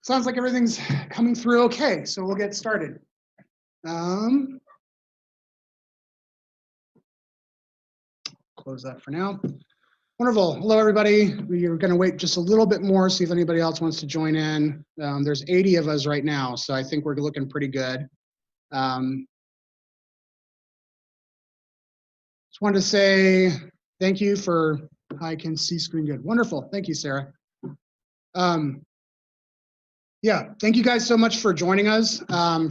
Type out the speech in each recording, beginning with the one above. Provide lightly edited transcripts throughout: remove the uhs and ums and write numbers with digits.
Sounds like everything's coming through okay, so we'll get started. Close that for now. Wonderful. Hello, everybody. We are going to wait just a little bit more, see if anybody else wants to join in. There's 80 of us right now, so I think we're looking pretty good. Just wanted to say thank you for, I can see screen good. Wonderful. Thank you, Sarah. Yeah, thank you guys so much for joining us,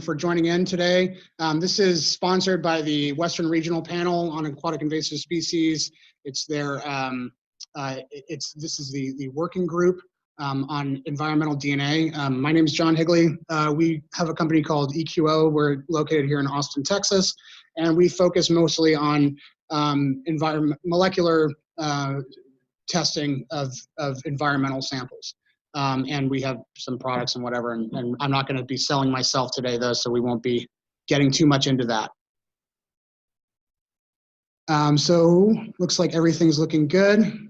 for joining in today. This is sponsored by the Western Regional Panel on Aquatic Invasive Species. It's their, this is the working group on environmental DNA. My name is John Higley. We have a company called EQO. We're located here in Austin, Texas, and we focus mostly on molecular testing of environmental samples. And we have some products and whatever, and I'm not going to be selling myself today though, so we won't be getting too much into that. So looks like everything's looking good.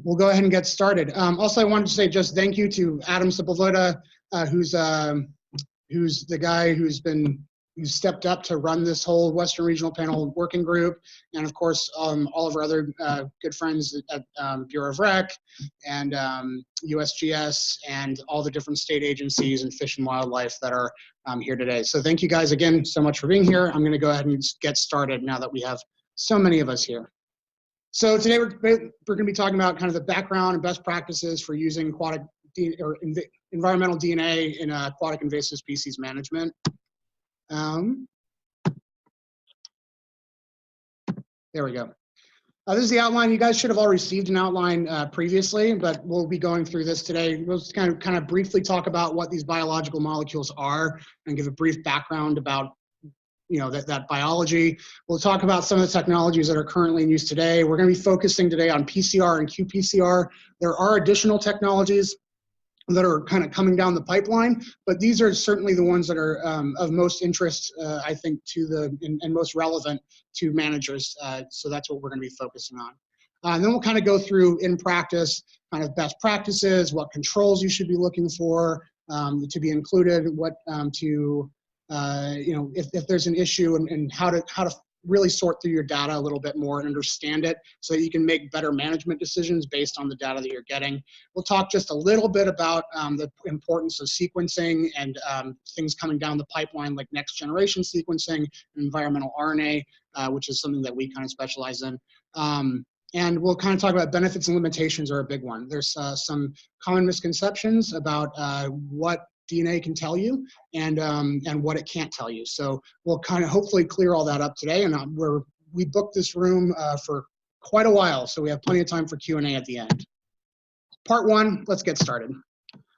We'll go ahead and get started. Also, I wanted to say just thank you to Adam Sepulveda, who's the guy who's stepped up to run this whole Western Regional Panel working group, and of course all of our other good friends at Bureau of Rec and USGS and all the different state agencies and Fish and Wildlife that are here today. So thank you guys again so much for being here. I'm going to go ahead and get started now that we have so many of us here. So today we're going to be talking about kind of the background and best practices for using aquatic or environmental DNA in aquatic invasive species management. There we go. This is the outline. You guys should have all received an outline previously, but we'll be going through this today. We'll just kind of briefly talk about what these biological molecules are and give a brief background about that biology. We'll talk about some of the technologies that are currently in use today. We're going to be focusing today on PCR and qPCR. There are additional technologies that are kind of coming down the pipeline, but these are certainly the ones that are of most interest, I think, to and most relevant to managers. So that's what we're going to be focusing on. And then we'll kind of go through in practice, kind of best practices, what controls you should be looking for to be included, what if there's an issue, and how to really sort through your data a little bit more and understand it so that you can make better management decisions based on the data that you're getting. We'll talk just a little bit about the importance of sequencing and things coming down the pipeline like next generation sequencing and environmental RNA, which is something that we kind of specialize in. And we'll kind of talk about benefits and limitations are a big one. There's some common misconceptions about what DNA can tell you and what it can't tell you. So we'll kind of hopefully clear all that up today. And we booked this room for quite a while, so we have plenty of time for Q&A at the end. Part one, let's get started.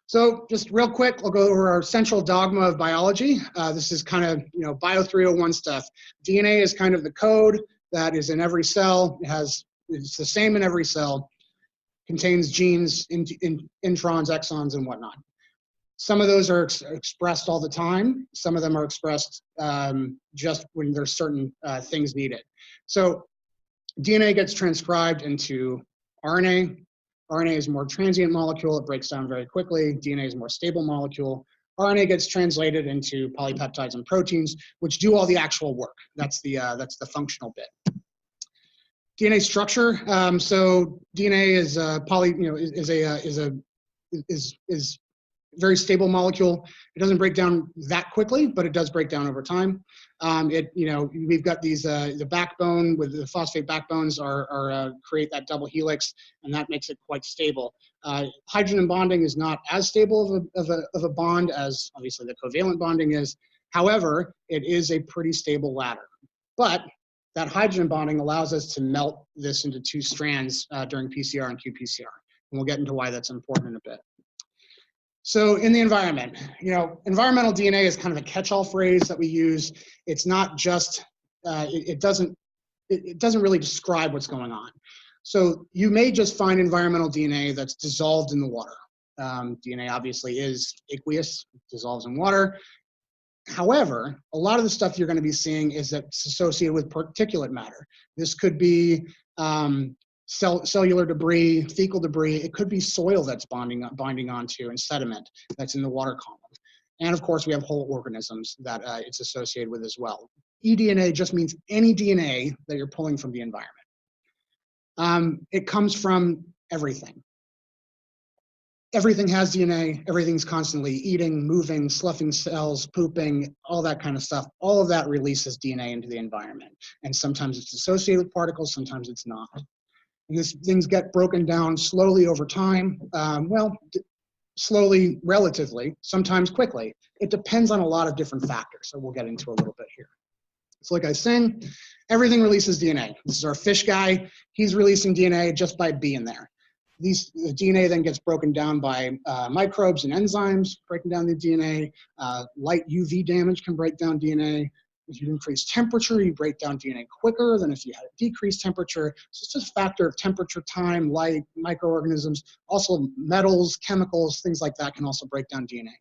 So just real quick, we'll go over our central dogma of biology. This is kind of Bio 301 stuff. DNA is kind of the code that is in every cell. It's the same in every cell. Contains genes, introns, exons, and whatnot. Some of those are expressed all the time. Some of them are expressed just when there's certain things needed. So DNA gets transcribed into RNA. RNA is a more transient molecule. It breaks down very quickly. DNA is a more stable molecule. RNA gets translated into polypeptides and proteins, which do all the actual work. That's the functional bit. DNA structure. So DNA is is very stable molecule. It doesn't break down that quickly, but it does break down over time. We've got these the backbone with the phosphate backbones create that double helix, and that makes it quite stable. Hydrogen bonding is not as stable of a bond as obviously the covalent bonding is. However, it is a pretty stable ladder. But that hydrogen bonding allows us to melt this into two strands during PCR and qPCR, and we'll get into why that's important in a bit. So in the environment, environmental DNA is kind of a catch-all phrase that we use. It's not just, it doesn't really describe what's going on. So you may just find environmental DNA that's dissolved in the water. DNA obviously is aqueous, dissolves in water. However, a lot of the stuff you're going to be seeing is that's associated with particulate matter. This could be cellular debris, fecal debris. It could be soil that's binding onto and sediment that's in the water column. And of course, we have whole organisms that it's associated with as well. eDNA just means any DNA that you're pulling from the environment. It comes from everything. Everything has DNA, everything's constantly eating, moving, sloughing cells, pooping, all that kind of stuff. All of that releases DNA into the environment. And sometimes it's associated with particles, sometimes it's not. And things get broken down slowly over time. Slowly, relatively, sometimes quickly. It depends on a lot of different factors, so we'll get into a little bit here. So like I was saying, everything releases DNA. This is our fish guy. He's releasing DNA just by being there. The DNA then gets broken down by microbes and enzymes, breaking down the DNA. Light UV damage can break down DNA. If you increase temperature, you break down DNA quicker than if you had a decreased temperature. So it's just a factor of temperature, time, light, microorganisms, also metals, chemicals, things like that can also break down DNA.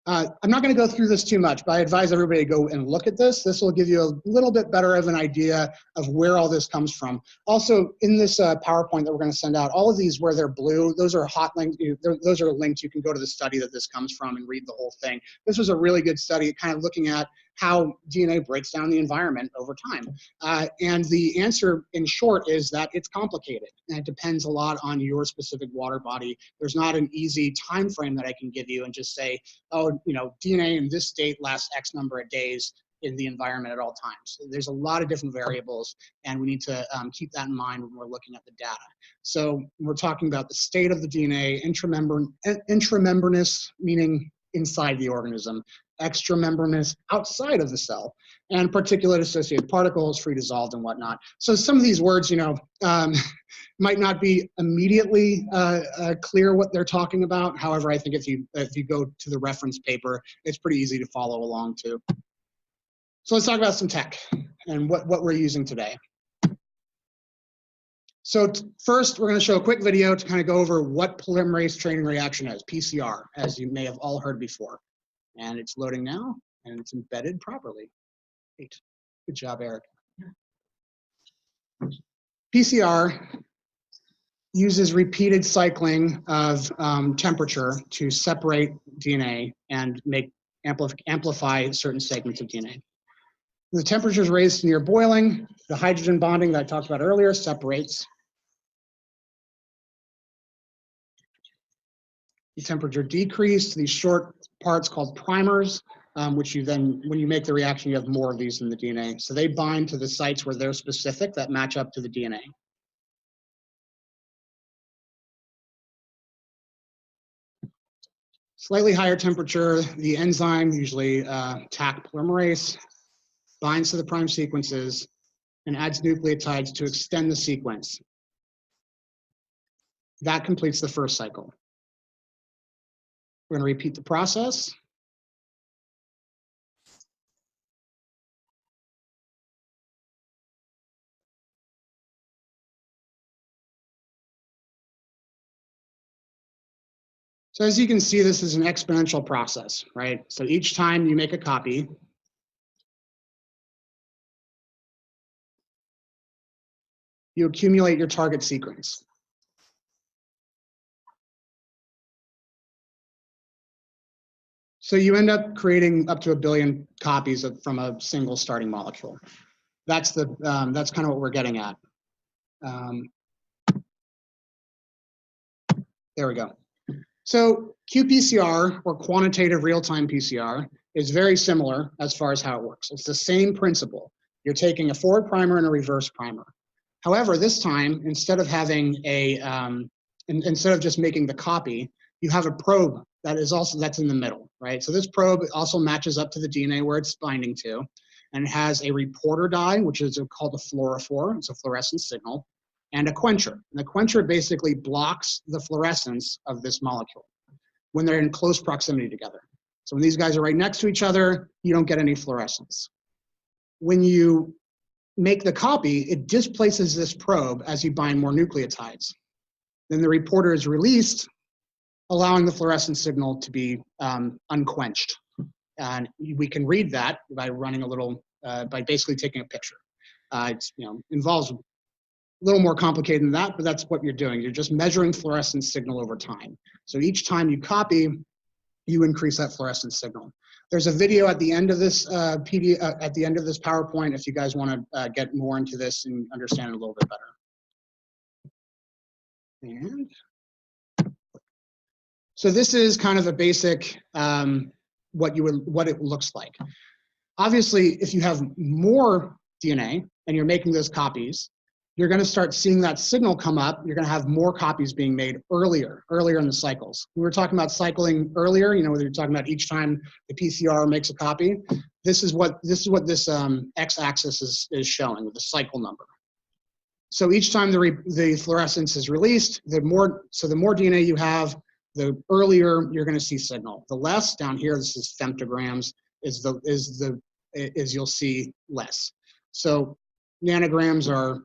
I'm not going to go through this too much, but I advise everybody to go and look at this. This will give you a little bit better of an idea of where all this comes from. Also, in this PowerPoint that we're going to send out, all of these where they're blue, those are hot links. Those are links. You can go to the study that this comes from and read the whole thing. This was a really good study, kind of looking at how DNA breaks down the environment over time. And the answer, in short, is that it's complicated. And it depends a lot on your specific water body. There's not an easy time frame that I can give you and just say, oh, DNA in this state lasts X number of days in the environment at all times. There's a lot of different variables, and we need to keep that in mind when we're looking at the data. So we're talking about the state of the DNA, intramembranous, meaning inside the organism, extramembranous, outside of the cell, and particulate associated particles, free dissolved and whatnot. So some of these words, might not be immediately clear what they're talking about. However, I think if you go to the reference paper, it's pretty easy to follow along too. So let's talk about some tech and what we're using today. So first, we're going to show a quick video to kind of go over what polymerase chain reaction is, PCR, as you may have all heard before. And it's loading now, and it's embedded properly. Great. Good job, Eric. PCR uses repeated cycling of temperature to separate DNA and amplify certain segments of DNA. The temperature is raised to near boiling. The hydrogen bonding that I talked about earlier separates. The temperature decreased to these short parts called primers, which you then, when you make the reaction, you have more of these in the DNA. So they bind to the sites where they're specific that match up to the DNA. Slightly higher temperature, the enzyme, usually Taq polymerase, binds to the prime sequences and adds nucleotides to extend the sequence. That completes the first cycle. We're going to repeat the process. So as you can see, this is an exponential process, right? So each time you make a copy, you accumulate your target sequence. So you end up creating up to 1 billion copies from a single starting molecule. That's kind of what we're getting at. There we go. So qPCR, or quantitative real-time PCR, is very similar as far as how it works. It's the same principle. You're taking a forward primer and a reverse primer. However, this time, instead of having instead of just making the copy, you have a probe that's in the middle, right? So this probe also matches up to the DNA where it's binding to, and it has a reporter dye, which is called a fluorophore. It's a fluorescent signal, and a quencher. And the quencher basically blocks the fluorescence of this molecule when they're in close proximity together. So when these guys are right next to each other, you don't get any fluorescence. When you make the copy, it displaces this probe as you bind more nucleotides. Then the reporter is released, allowing the fluorescent signal to be unquenched. And we can read that by running by basically taking a picture. It involves little more complicated than that, but that's what you're doing. You're just measuring fluorescence signal over time. So each time you copy, you increase that fluorescence signal. There's a video at the end of this at the end of this PowerPoint if you guys want to get more into this and understand it a little bit better. And so this is kind of a basic what it looks like. Obviously, if you have more DNA and you're making those copies, you're going to start seeing that signal come up. You're going to have more copies being made earlier in the cycles. We were talking about cycling earlier, you know, whether you're talking about each time the PCR makes a copy. This is what this x-axis is showing with the cycle number. So each time the fluorescence is released, the more DNA you have, the earlier you're going to see signal. The less down here, this is femtograms, is you'll see less. So nanograms are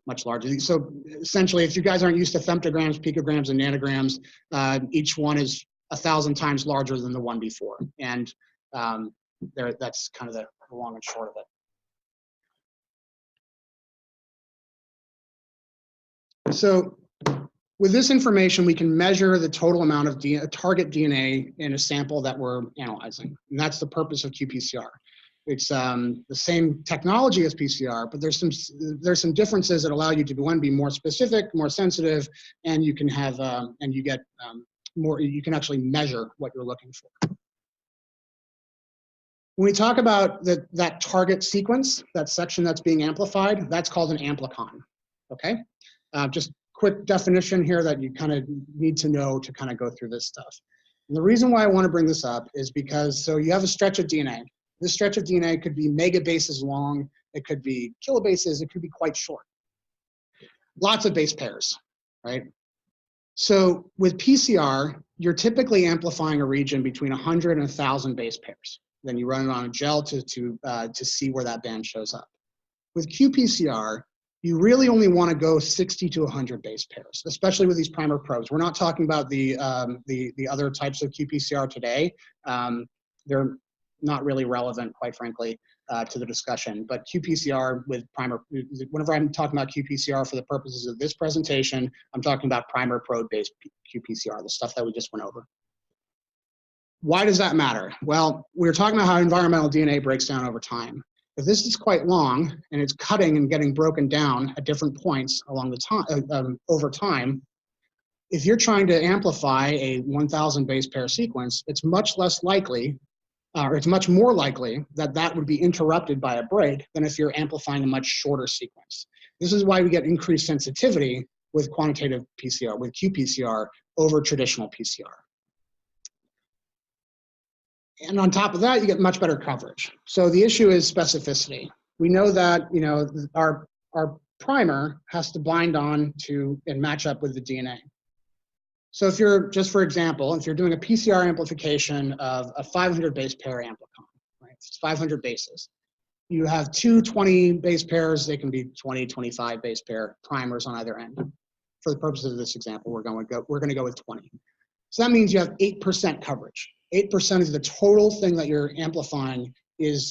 much larger. So essentially, if you guys aren't used to femtograms, picograms, and nanograms, each one is 1,000 times larger than the one before. And that's kind of the long and short of it. So with this information, we can measure the total amount of target DNA in a sample that we're analyzing. And that's the purpose of qPCR. It's the same technology as PCR, but there's some differences that allow you to, one, be more specific, more sensitive, and you can have and you get more. You can actually measure what you're looking for. When we talk about that target sequence, that section that's being amplified, that's called an amplicon. Okay, just quick definition here that you kind of need to know to kind of go through this stuff. And the reason why I want to bring this up is because so you have a stretch of DNA. This stretch of DNA could be megabases long, it could be kilobases, it could be quite short. Lots of base pairs, right? So with PCR, you're typically amplifying a region between 100 and 1,000 base pairs. Then you run it on a gel to see where that band shows up. With qPCR, you really only want to go 60 to 100 base pairs, especially with these primer probes. We're not talking about the other types of qPCR today. They're not really relevant, quite frankly, to the discussion. But qPCR with primer, whenever I'm talking about qPCR for the purposes of this presentation, I'm talking about primer probe-based qPCR, the stuff that we just went over. Why does that matter? Well, we were talking about how environmental DNA breaks down over time. If this is quite long and it's cutting and getting broken down at different points along the time over time, if you're trying to amplify a 1,000 base pair sequence, it's much less likely, or it's much more likely that would be interrupted by a break than if you're amplifying a much shorter sequence. This is why we get increased sensitivity with quantitative PCR, with qPCR over traditional PCR. And on top of that, you get much better coverage. So the issue is specificity. We know that, you know, our primer has to bind on to and match up with the DNA. So if you're, just for example, if you're doing a PCR amplification of a 500 base pair amplicon, right? It's 500 bases. You have two 20 base pairs. They can be 20, 25 base pair primers on either end. For the purposes of this example, we're going to go with 20. So that means you have 8% coverage. 8% of the total thing that you're amplifying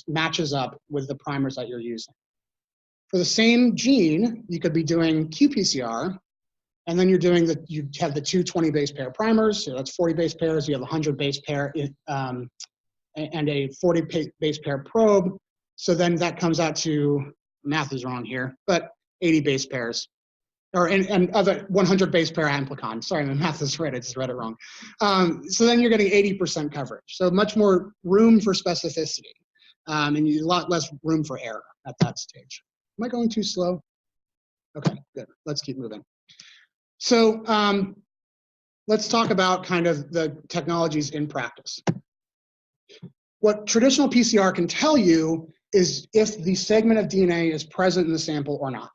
matches up with the primers that you're using. For the same gene, you could be doing qPCR, and then you have the two 20 base pair primers, so that's 40 base pairs, you have 100 base pair and a 40 base pair probe. So then that comes out to, math is wrong here, but 80 base pairs. And of a 100 base pair amplicon. Sorry, my math is right, I just read it wrong. So then you're getting 80% coverage. So much more room for specificity and a lot less room for error at that stage. Am I going too slow? Okay, good, let's keep moving. So let's talk about kind of the technologies in practice. What traditional PCR can tell you is if the segment of DNA is present in the sample or not.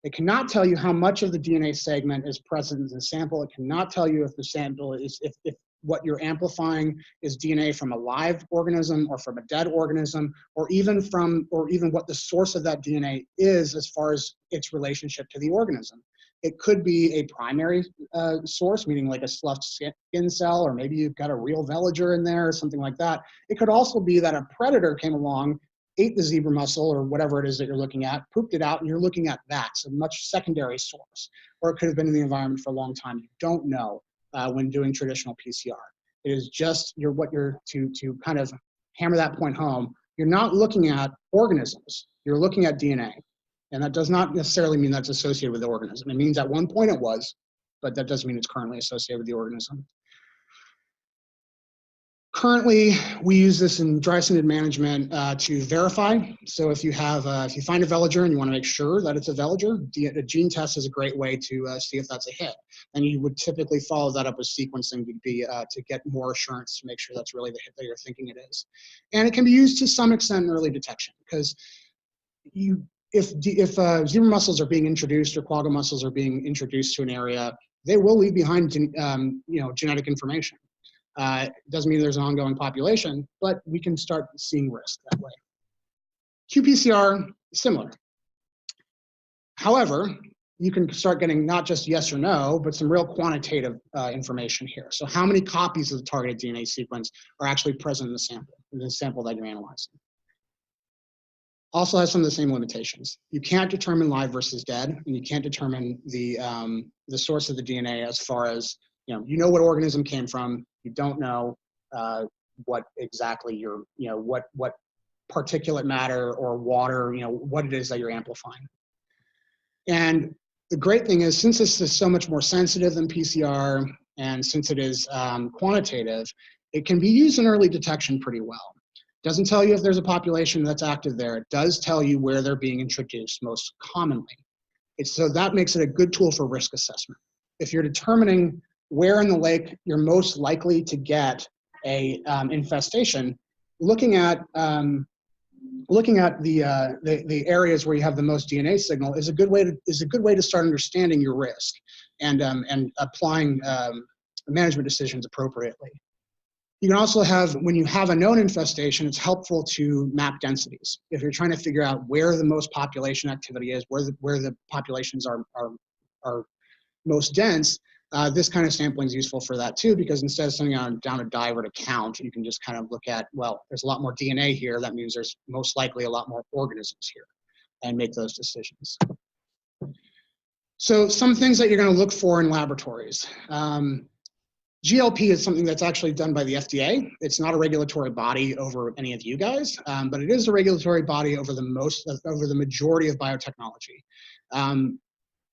It cannot tell you how much of the DNA segment is present in the sample. It cannot tell you if the sample is, if what you're amplifying is DNA from a live organism or from a dead organism, or even what the source of that DNA is as far as its relationship to the organism. It could be a primary source, meaning like a sloughed skin cell, or maybe you've got a real veliger in there or something like that. It could also be that a predator came along, ate the zebra mussel or whatever it is that you're looking at, pooped it out, and you're looking at that, so much secondary source. Or it could have been in the environment for a long time. You don't know when doing traditional PCR. It is just to kind of hammer that point home, you're not looking at organisms, you're looking at DNA. And that does not necessarily mean that's associated with the organism. It means at one point it was, but that doesn't mean it's currently associated with the organism. Currently, we use this in Dreissena management to verify. So if you find a veliger and you want to make sure that it's a veliger, a gene test is a great way to see if that's a hit. And you would typically follow that up with sequencing to get more assurance to make sure that's really the hit that you're thinking it is. And it can be used to some extent in early detection, because if zebra mussels are being introduced or quagga mussels are being introduced to an area, they will leave behind genetic information. It doesn't mean there's an ongoing population, but we can start seeing risk that way. qPCR, similar. However, you can start getting not just yes or no, but some real quantitative information here. So how many copies of the targeted DNA sequence are actually present in the sample that you're analyzing? Also has some of the same limitations. You can't determine live versus dead, and you can't determine the source of the DNA as far as, you know what organism came from. You don't know what exactly what particulate matter or water, what it is that you're amplifying. And the great thing is, since this is so much more sensitive than PCR, and since it is quantitative, it can be used in early detection pretty well. Doesn't tell you if there's a population that's active there. It does tell you where they're being introduced most commonly. So that makes it a good tool for risk assessment. If you're determining where in the lake you're most likely to get a infestation, looking at the areas where you have the most DNA signal is a good way to start understanding your risk and applying management decisions appropriately. You can also have, when you have a known infestation, it's helpful to map densities. If you're trying to figure out where the most population activity is, where the populations are most dense, this kind of sampling is useful for that too, because instead of sending down a diver to count, you can just kind of look at, well, there's a lot more DNA here. That means there's most likely a lot more organisms here, and make those decisions. So some things that you're going to look for in laboratories. GLP is something that's actually done by the FDA. It's not a regulatory body over any of you guys, but it is a regulatory body over the majority of biotechnology.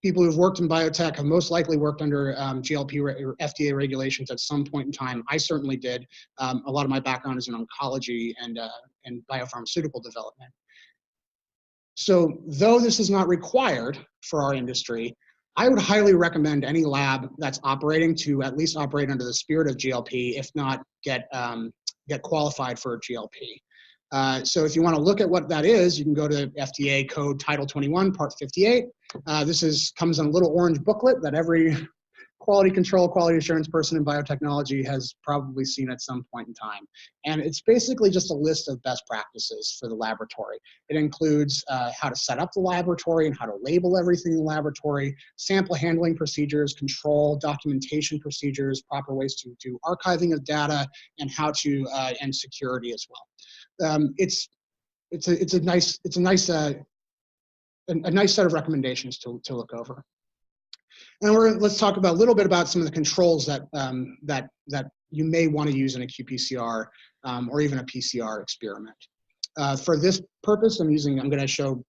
People who've worked in biotech have most likely worked under GLP or FDA regulations at some point in time. I certainly did. A lot of my background is in oncology and biopharmaceutical development. So though this is not required for our industry, I would highly recommend any lab that's operating to at least operate under the spirit of GLP, if not get qualified for GLP. So if you want to look at what that is, you can go to FDA Code Title 21, Part 58. This comes in a little orange booklet that every quality control, quality assurance person in biotechnology has probably seen at some point in time. And it's basically just a list of best practices for the laboratory. It includes how to set up the laboratory and how to label everything in the laboratory, sample handling procedures, control, documentation procedures, proper ways to do archiving of data, and how to, and security as well. It's a nice set of recommendations to look over. And let's talk a little bit about some of the controls that you may want to use in a qPCR or even a PCR experiment. For this purpose, I'm going to show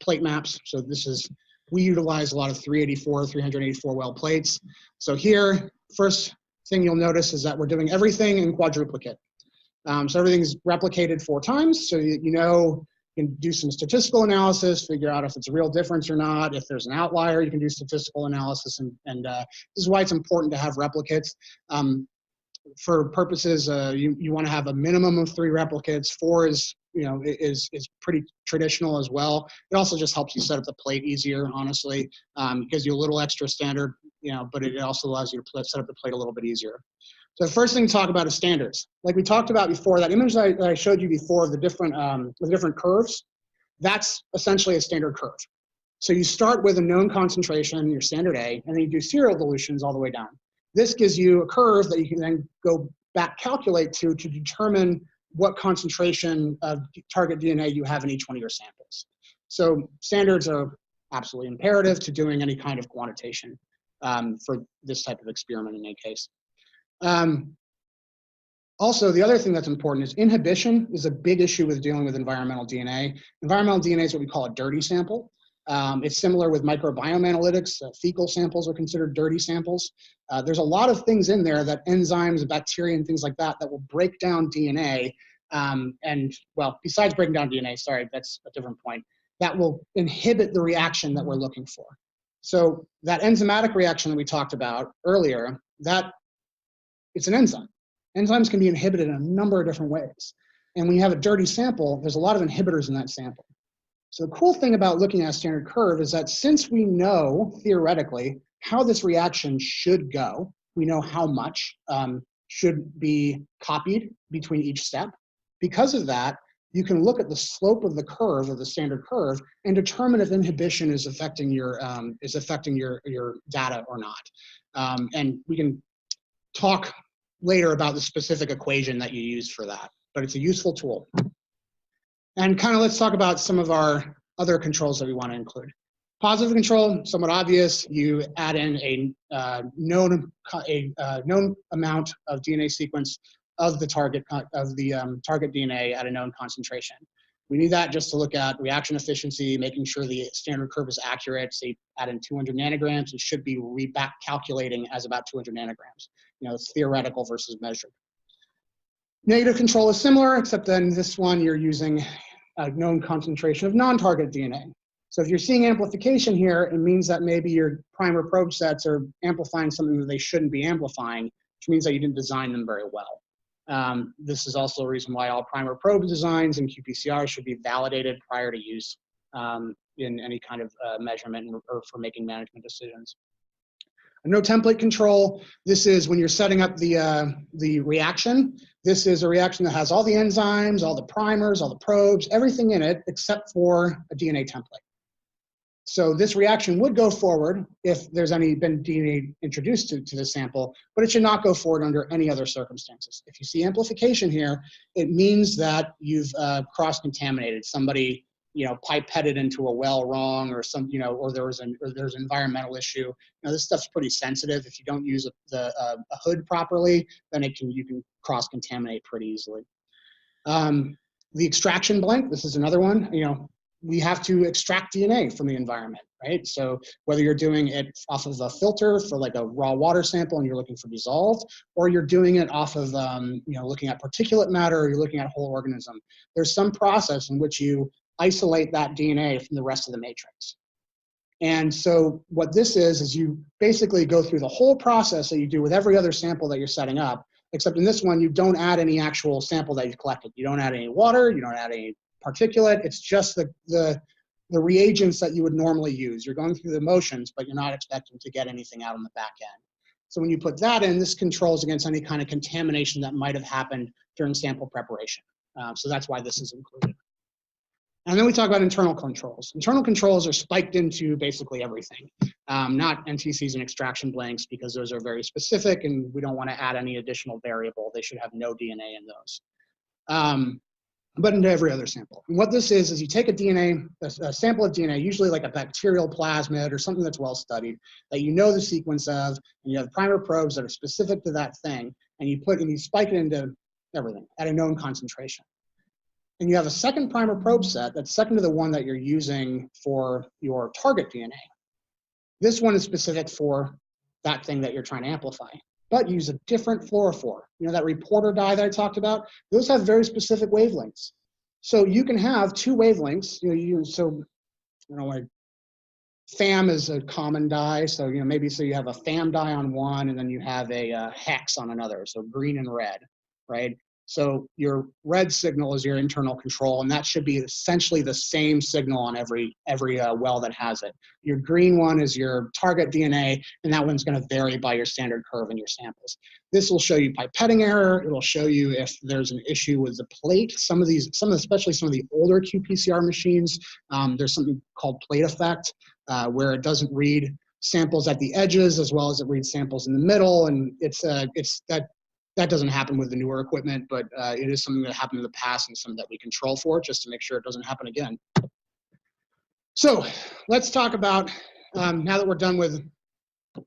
plate maps. So we utilize a lot of 384 well plates. So here, first thing you'll notice is that we're doing everything in quadruplicate. So everything's replicated 4 times. So you can do some statistical analysis, figure out if it's a real difference or not. If there's an outlier, you can do statistical analysis, and this is why it's important to have replicates. For purposes, you want to have a minimum of 3 replicates. 4 is pretty traditional as well. It also just helps you set up the plate easier, honestly, gives you a little extra standard, but it also allows you to set up the plate a little bit easier. So the first thing to talk about is standards. Like we talked about before, that image that I showed you before of the different curves, that's essentially a standard curve. So you start with a known concentration, your standard A, and then you do serial dilutions all the way down. This gives you a curve that you can then go back calculate to determine what concentration of target DNA you have in each one of your samples. So standards are absolutely imperative to doing any kind of quantitation for this type of experiment in any case. Also, the other thing that's important is inhibition is a big issue with dealing with environmental DNA. Environmental DNA is what we call a dirty sample. It's similar with microbiome analytics. Fecal samples are considered dirty samples. There's a lot of things in there that enzymes, bacteria, and things like that that will break down DNA. And well, besides breaking down DNA, sorry, that's a different point, that will inhibit the reaction that we're looking for. So that enzymatic reaction that we talked about earlier, it's an enzyme. Enzymes can be inhibited in a number of different ways. And when you have a dirty sample, there's a lot of inhibitors in that sample. So the cool thing about looking at a standard curve is that since we know, theoretically, how this reaction should go, we know how much should be copied between each step. Because of that, you can look at the slope of the curve, of the standard curve, and determine if inhibition is affecting your data or not. And we can talk later about the specific equation that you use for that, but it's a useful tool. And kind of let's talk about some of our other controls that we want to include. Positive control, somewhat obvious. You add in a known amount of DNA sequence of the target DNA at a known concentration. We need that just to look at reaction efficiency, making sure the standard curve is accurate. So you add in 200 nanograms, it should be back calculating as about 200 nanograms. You know, it's theoretical versus measured. Negative control is similar, except then this one you're using a known concentration of non-target DNA. So if you're seeing amplification here, it means that maybe your primer probe sets are amplifying something that they shouldn't be amplifying, which means that you didn't design them very well. This is also a reason why all primer probe designs and qPCR should be validated prior to use in any kind of measurement or for making management decisions. No template control. This is when you're setting up the reaction. This is a reaction that has all the enzymes, all the primers, all the probes, everything in it except for a DNA template. So this reaction would go forward if there's been DNA introduced to the sample, but it should not go forward under any other circumstances. If you see amplification here, it means that you've cross-contaminated. Somebody, pipetted into a well wrong, or or there's an environmental issue. This stuff's pretty sensitive. If you don't use a hood properly, then you can cross-contaminate pretty easily. The extraction blank, this is another one. We have to extract DNA from the environment, right? So whether you're doing it off of a filter for like a raw water sample and you're looking for dissolved, or you're doing it off of, looking at particulate matter, or you're looking at whole organism, there's some process in which you isolate that DNA from the rest of the matrix. And so what this is you basically go through the whole process that you do with every other sample that you're setting up, except in this one, you don't add any actual sample that you've collected. You don't add any water, you don't add any particulate. It's just the reagents that you would normally use. You're going through the motions, but you're not expecting to get anything out on the back end. So when you put that in, this controls against any kind of contamination that might have happened during sample preparation. So that's why this is included. And then we talk about internal controls. Internal controls are spiked into basically everything, not NTCs and extraction blanks, because those are very specific and we don't want to add any additional variable. They should have no DNA in those. But into every other sample. And what this is you take a sample of DNA, usually like a bacterial plasmid or something that's well studied, that you know the sequence of, and you have primer probes that are specific to that thing, and you spike it into everything at a known concentration. And you have a second primer probe set that's second to the one that you're using for your target DNA. This one is specific for that thing that you're trying to amplify, but use a different fluorophore. that reporter dye that I talked about? Those have very specific wavelengths. So you can have two wavelengths. FAM is a common dye. So, maybe you have a FAM dye on one and then you have a hex on another. So green and red, right? So your red signal is your internal control, and that should be essentially the same signal on every well that has it. Your green one is your target DNA, and that one's going to vary by your standard curve in your samples. This will show you pipetting error. It will show you if there's an issue with the plate. Especially some of the older qPCR machines, there's something called plate effect, where it doesn't read samples at the edges as well as it reads samples in the middle, and it's that That doesn't happen with the newer equipment, but it is something that happened in the past and something that we control for just to make sure it doesn't happen again. So let's talk about, now that we're done with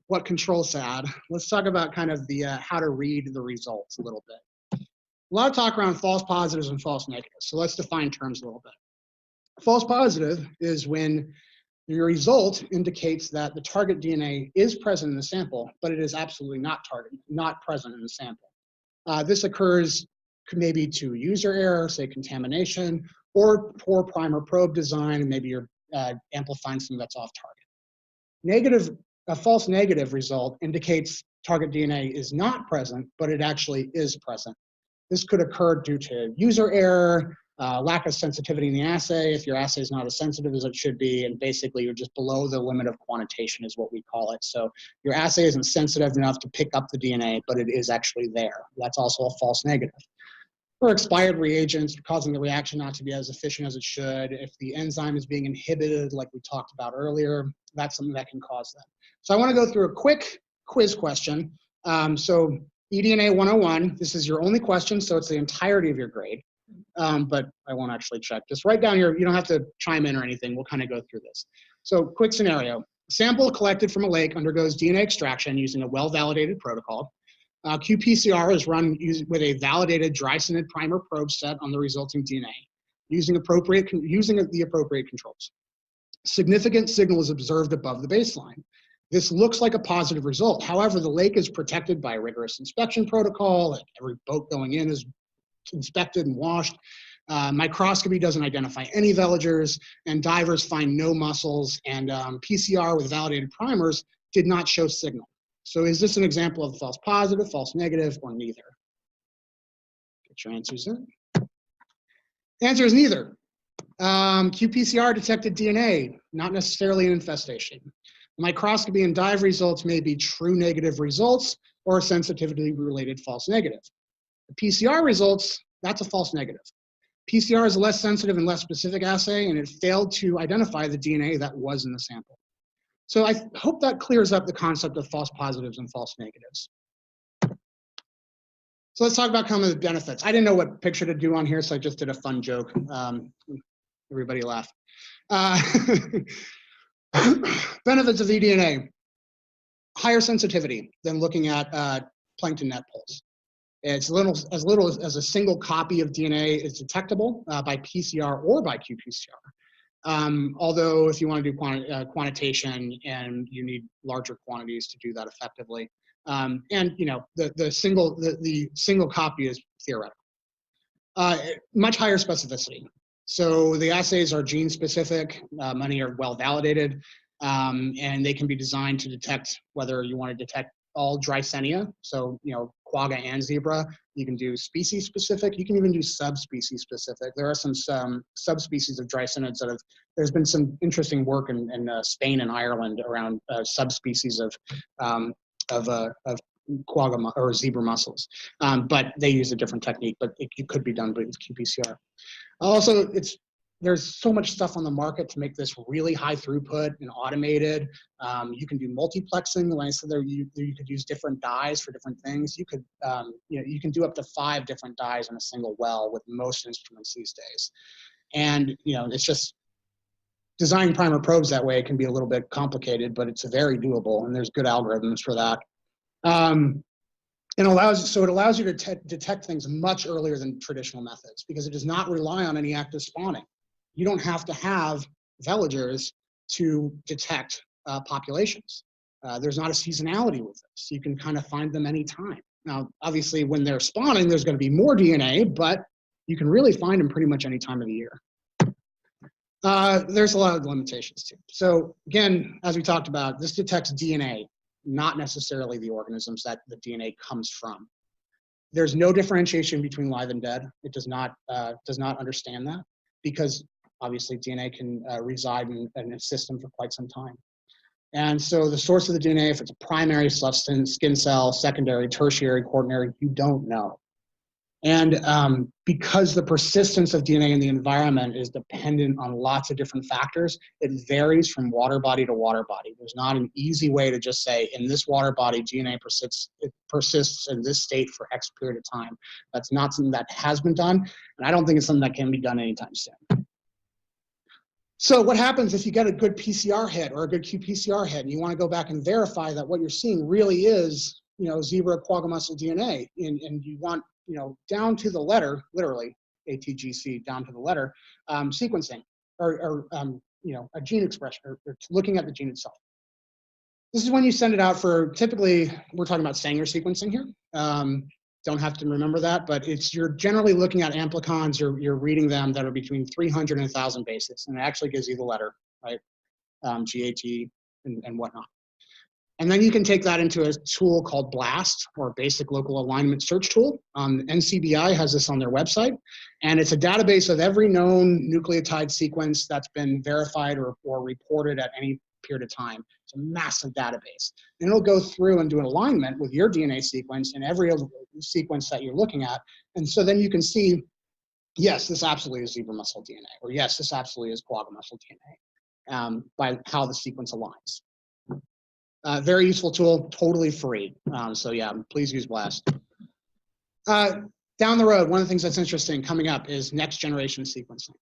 what controls to add, let's talk about kind of the how to read the results a little bit. A lot of talk around false positives and false negatives. So let's define terms a little bit. False positive is when your result indicates that the target DNA is present in the sample, but it is absolutely not present in the sample. This occurs maybe to user error, say contamination, or poor primer probe design, and maybe you're amplifying something that's off target. A false negative result indicates target DNA is not present, but it actually is present. This could occur due to user error, lack of sensitivity in the assay, if your assay is not as sensitive as it should be, and basically you're just below the limit of quantitation is what we call it. So your assay isn't sensitive enough to pick up the DNA, but it is actually there. That's also a false negative. Or expired reagents causing the reaction not to be as efficient as it should. If the enzyme is being inhibited, like we talked about earlier, that's something that can cause that. So I want to go through a quick quiz question. So eDNA 101, this is your only question, so it's the entirety of your grade. But I won't actually check. Just write down your, you don't have to chime in or anything. We'll kind of go through this. So quick scenario. Sample collected from a lake undergoes DNA extraction using a well-validated protocol. qPCR is run with a validated Dreissena primer probe set on the resulting DNA using the appropriate controls. Significant signal is observed above the baseline. This looks like a positive result. However, the lake is protected by a rigorous inspection protocol. Every boat going in is inspected and washed. Microscopy doesn't identify any veligers, and divers find no mussels, and PCR with validated primers did not show signal. So is this an example of false positive, false negative, or neither? Get your answers in. The answer is neither. qPCR detected DNA, not necessarily an infestation. Microscopy and dive results may be true negative results or sensitivity-related false negative. The PCR results, that's a false negative. PCR is a less sensitive and less specific assay, and it failed to identify the DNA that was in the sample. So I hope that clears up the concept of false positives and false negatives. So let's talk about some of the benefits. I didn't know what picture to do on here, so I just did a fun joke. Everybody laughed. Benefits of eDNA. Higher sensitivity than looking at plankton net pulls. It's as little as a single copy of DNA is detectable by PCR or by qPCR. Although if you want to do quantitation, and you need larger quantities to do that effectively. And you know, the single copy is theoretical. Much higher specificity. So the assays are gene specific, many are well validated, and they can be designed to detect whether you want to detect all Dreissena, so you know, quagga and zebra. You can do species specific. You can even do subspecies specific. There are some subspecies of Dreissena that there's been some interesting work in Spain and Ireland around subspecies of quagga or zebra mussels, but they use a different technique. But it could be done with qPCR. Also, there's so much stuff on the market to make this really high throughput and automated. You can do multiplexing. Like I said, you could use different dyes for different things. You could, you can do up to 5 different dyes in a single well with most instruments these days. And it's just designing primer probes that way can be a little bit complicated, but it's very doable, and there's good algorithms for that. It allows you to detect things much earlier than traditional methods because it does not rely on any active spawning. You don't have to have veligers to detect populations. There's not a seasonality with this. You can kind of find them anytime. Now, obviously, when they're spawning, there's going to be more DNA, but you can really find them pretty much any time of the year. There's a lot of limitations too. So again, as we talked about, this detects DNA, not necessarily the organisms that the DNA comes from. There's no differentiation between live and dead. It does not understand that because obviously DNA can reside in a system for quite some time. And so the source of the DNA, if it's a primary substance, skin cell, secondary, tertiary, quaternary, you don't know. And because the persistence of DNA in the environment is dependent on lots of different factors, it varies from water body to water body. There's not an easy way to just say, in this water body, DNA persists in this state for X period of time. That's not something that has been done, and I don't think it's something that can be done anytime soon. So what happens if you get a good PCR hit or a good qPCR hit, and you want to go back and verify that what you're seeing really is, zebra quagga mussel DNA, and you want, down to the letter, literally ATGC down to the letter, sequencing or a gene expression or looking at the gene itself. This is when you send it out for, typically we're talking about Sanger sequencing here. Don't have to remember that, but you're generally looking at amplicons, you're reading them that are between 300 and 1,000 bases, and it actually gives you the letter, right? GAT and whatnot. And then you can take that into a tool called BLAST, or Basic Local Alignment Search Tool. NCBI has this on their website, and it's a database of every known nucleotide sequence that's been verified or reported at any period of time. It's a massive database. And it'll go through and do an alignment with your DNA sequence and every other sequence that you're looking at. And so then you can see, yes, this absolutely is zebra mussel DNA, or yes, this absolutely is quagga mussel DNA, by how the sequence aligns. Very useful tool, totally free. So yeah, please use BLAST. Down the road, one of the things that's interesting coming up is next generation sequencing.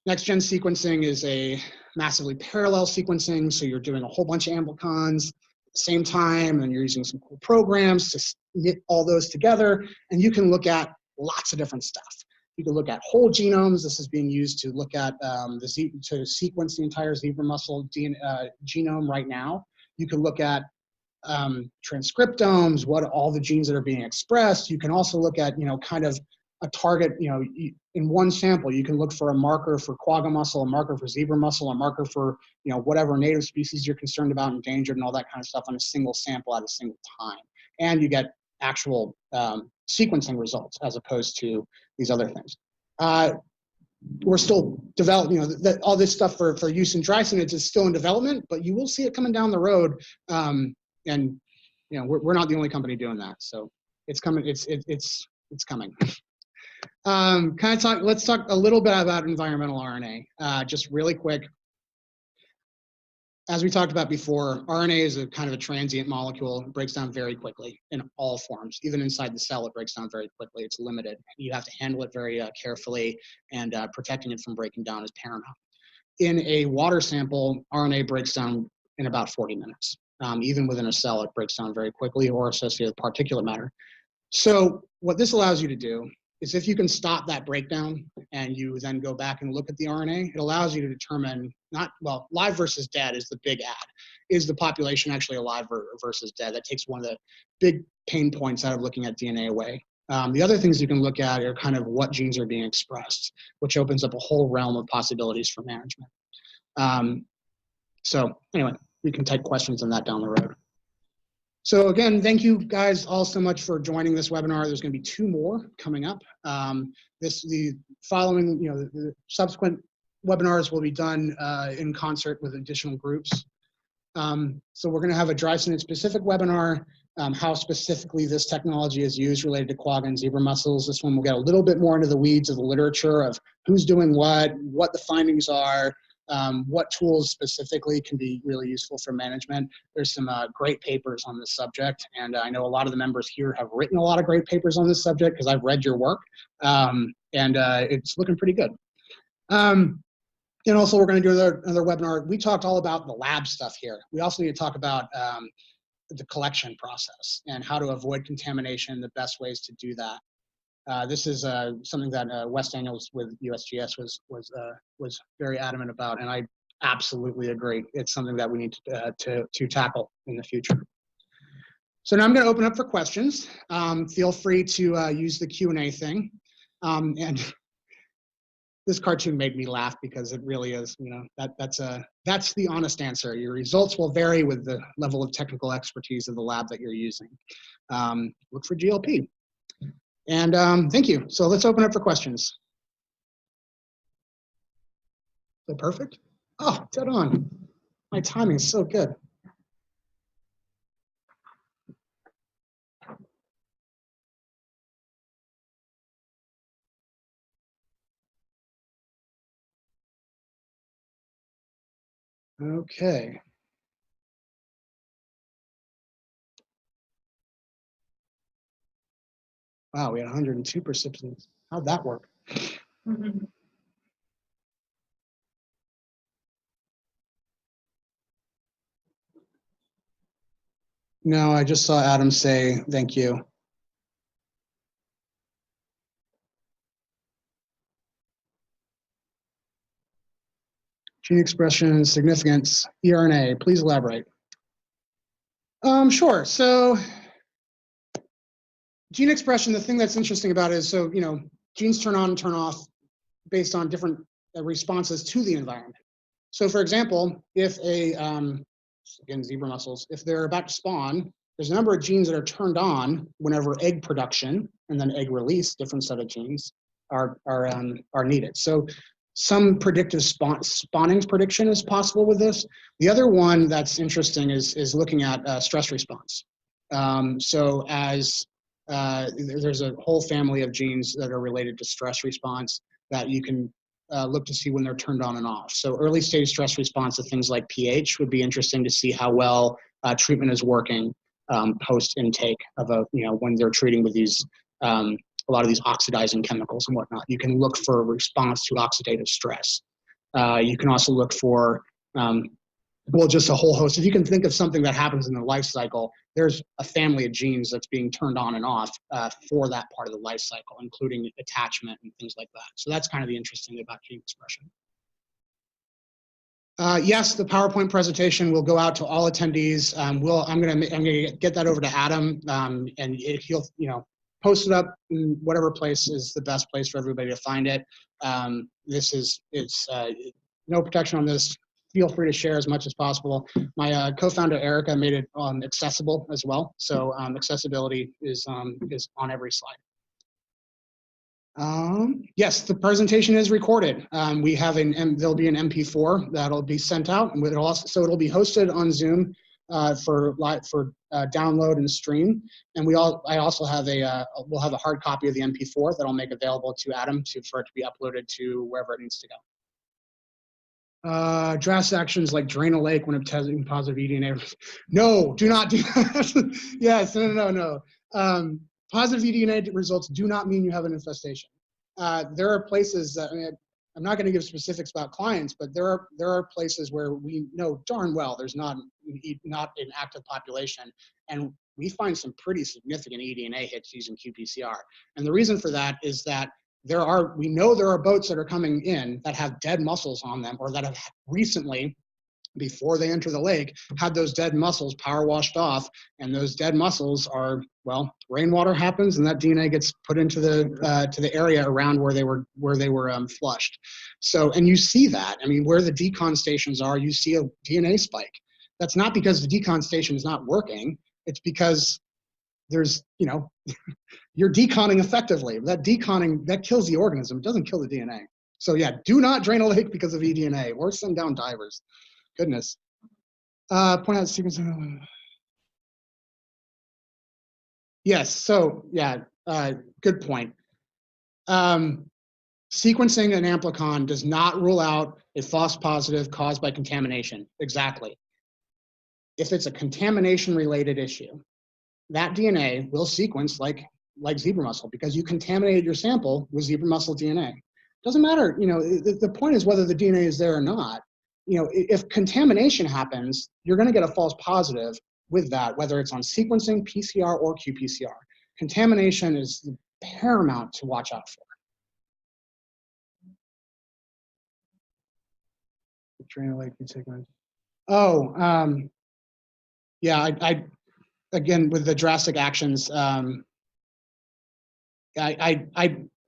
Next gen sequencing is a massively parallel sequencing, so you're doing a whole bunch of amplicons at the same time, and you're using some cool programs to knit all those together, and you can look at lots of different stuff. You can look at whole genomes. This is being used to look at to sequence the entire zebra mussel genome right now. You can look at transcriptomes, what all the genes that are being expressed. You can also look at, kind of a target, in one sample, you can look for a marker for quagga mussel, a marker for zebra mussel, a marker for, whatever native species you're concerned about, endangered, and all that kind of stuff on a single sample at a single time. And you get actual sequencing results as opposed to these other things. We're still developing, all this stuff for use in Dreissena is still in development, but you will see it coming down the road. And we're not the only company doing that, so it's coming. It's coming. Let's talk a little bit about environmental RNA, just really quick. As we talked about before, RNA is a kind of a transient molecule. It breaks down very quickly in all forms. Even inside the cell, it breaks down very quickly. It's limited. You have to handle it very carefully, and protecting it from breaking down is paramount. In a water sample, RNA breaks down in about 40 minutes. Even within a cell, it breaks down very quickly, or associated with particulate matter. So what this allows you to do is, if you can stop that breakdown and you then go back and look at the RNA, it allows you to determine, live versus dead is the big ad. Is the population actually alive versus dead? That takes one of the big pain points out of looking at DNA away. The other things you can look at are kind of what genes are being expressed, which opens up a whole realm of possibilities for management. So anyway, we can take questions on that down the road. So again, thank you guys all so much for joining this webinar. There's going to be 2 more coming up. The following, the subsequent webinars will be done in concert with additional groups. So we're going to have a Dreissena specific webinar, how specifically this technology is used related to quagga and zebra mussels. This one will get a little bit more into the weeds of the literature of who's doing what the findings are, what tools specifically can be really useful for management. There's some great papers on this subject, and I know a lot of the members here have written a lot of great papers on this subject because I've read your work, and it's looking pretty good. And also, we're going to do another webinar. We talked all about the lab stuff here. We also need to talk about the collection process and how to avoid contamination, the best ways to do that. This is something that Wes Daniels with USGS was very adamant about, and I absolutely agree. It's something that we need to tackle in the future. So now I'm going to open up for questions. Feel free to use the Q&A thing. And this cartoon made me laugh because it really is, that's the honest answer. Your results will vary with the level of technical expertise of the lab that you're using. Look for GLP. And thank you. So let's open up for questions. Is that perfect? Oh, dead on. My timing is so good. Okay. Wow, we had 102 participants. How'd that work? No, I just saw Adam say thank you. Gene expression, significance, eRNA, please elaborate. Sure. So gene expression, the thing that's interesting about it is, so, genes turn on and turn off based on different responses to the environment. So for example, if again, zebra mussels, if they're about to spawn, there's a number of genes that are turned on whenever egg production and then egg release, different set of genes are needed. So some predictive spawnings prediction is possible with this. The other one that's interesting is looking at stress response. So as there's a whole family of genes that are related to stress response that you can look to see when they're turned on and off. So early stage stress response to things like pH would be interesting to see how well treatment is working post intake of when they're treating with these a lot of these oxidizing chemicals and whatnot. You can look for a response to oxidative stress. You can also look for well, just a whole host. If you can think of something that happens in the life cycle, there's a family of genes that's being turned on and off for that part of the life cycle, including attachment and things like that. So that's kind of the interesting thing about gene expression. Yes, the PowerPoint presentation will go out to all attendees. I'm gonna get that over to Adam, and he'll post it up in whatever place is the best place for everybody to find it. It's no protection on this. Feel free to share as much as possible. My co-founder Erica made it accessible as well, so accessibility is on every slide. Yes, the presentation is recorded. We have there'll be an MP4 that'll be sent out, and it'll be hosted on Zoom for download and stream. And I also have we'll have a hard copy of the MP4 that I'll make available to Adam for it to be uploaded to wherever it needs to go. Draft actions like drain a lake when obtaining positive eDNA. No, do not do that. Yes, no. Positive eDNA results do not mean you have an infestation. There are places that, I'm not going to give specifics about clients, but there are places where we know darn well there's not an active population, and we find some pretty significant eDNA hits using qPCR. And the reason for that is that we know there are boats that are coming in that have dead mussels on them, or that have recently, before they enter the lake, had those dead mussels power washed off, and those dead mussels are, well, rainwater happens and that DNA gets put into the area around where they were flushed. So, and you see that, where the decon stations are, you see a DNA spike. That's not because the decon station is not working, it's because there's, you're deconning effectively. That deconning, that kills the organism. It doesn't kill the DNA. So yeah, do not drain a lake because of eDNA or send down divers. Goodness. Point out sequence. Yes, so yeah, good point. Sequencing an amplicon does not rule out a false positive caused by contamination. Exactly. If it's a contamination-related issue, that DNA will sequence like zebra mussel because you contaminated your sample with zebra mussel DNA. Doesn't matter, the point is whether the DNA is there or not. If contamination happens, you're going to get a false positive with that, whether it's on sequencing, PCR, or qPCR. Contamination is paramount to watch out for. Yeah, I again, with the drastic actions, I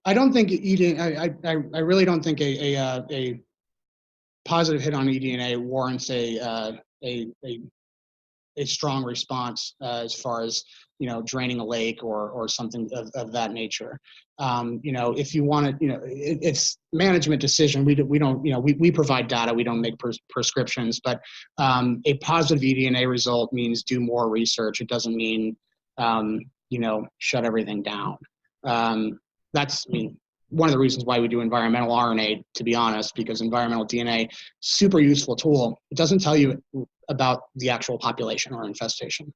don't think I really don't think a positive hit on eDNA warrants a strong response as far as draining a lake or something of that nature. If you want to, it's management decision. We provide data. We don't make prescriptions, but a positive eDNA result means do more research. It doesn't mean shut everything down. That's one of the reasons why we do environmental RNA, to be honest, because environmental DNA, super useful tool. It doesn't tell you about the actual population or infestation.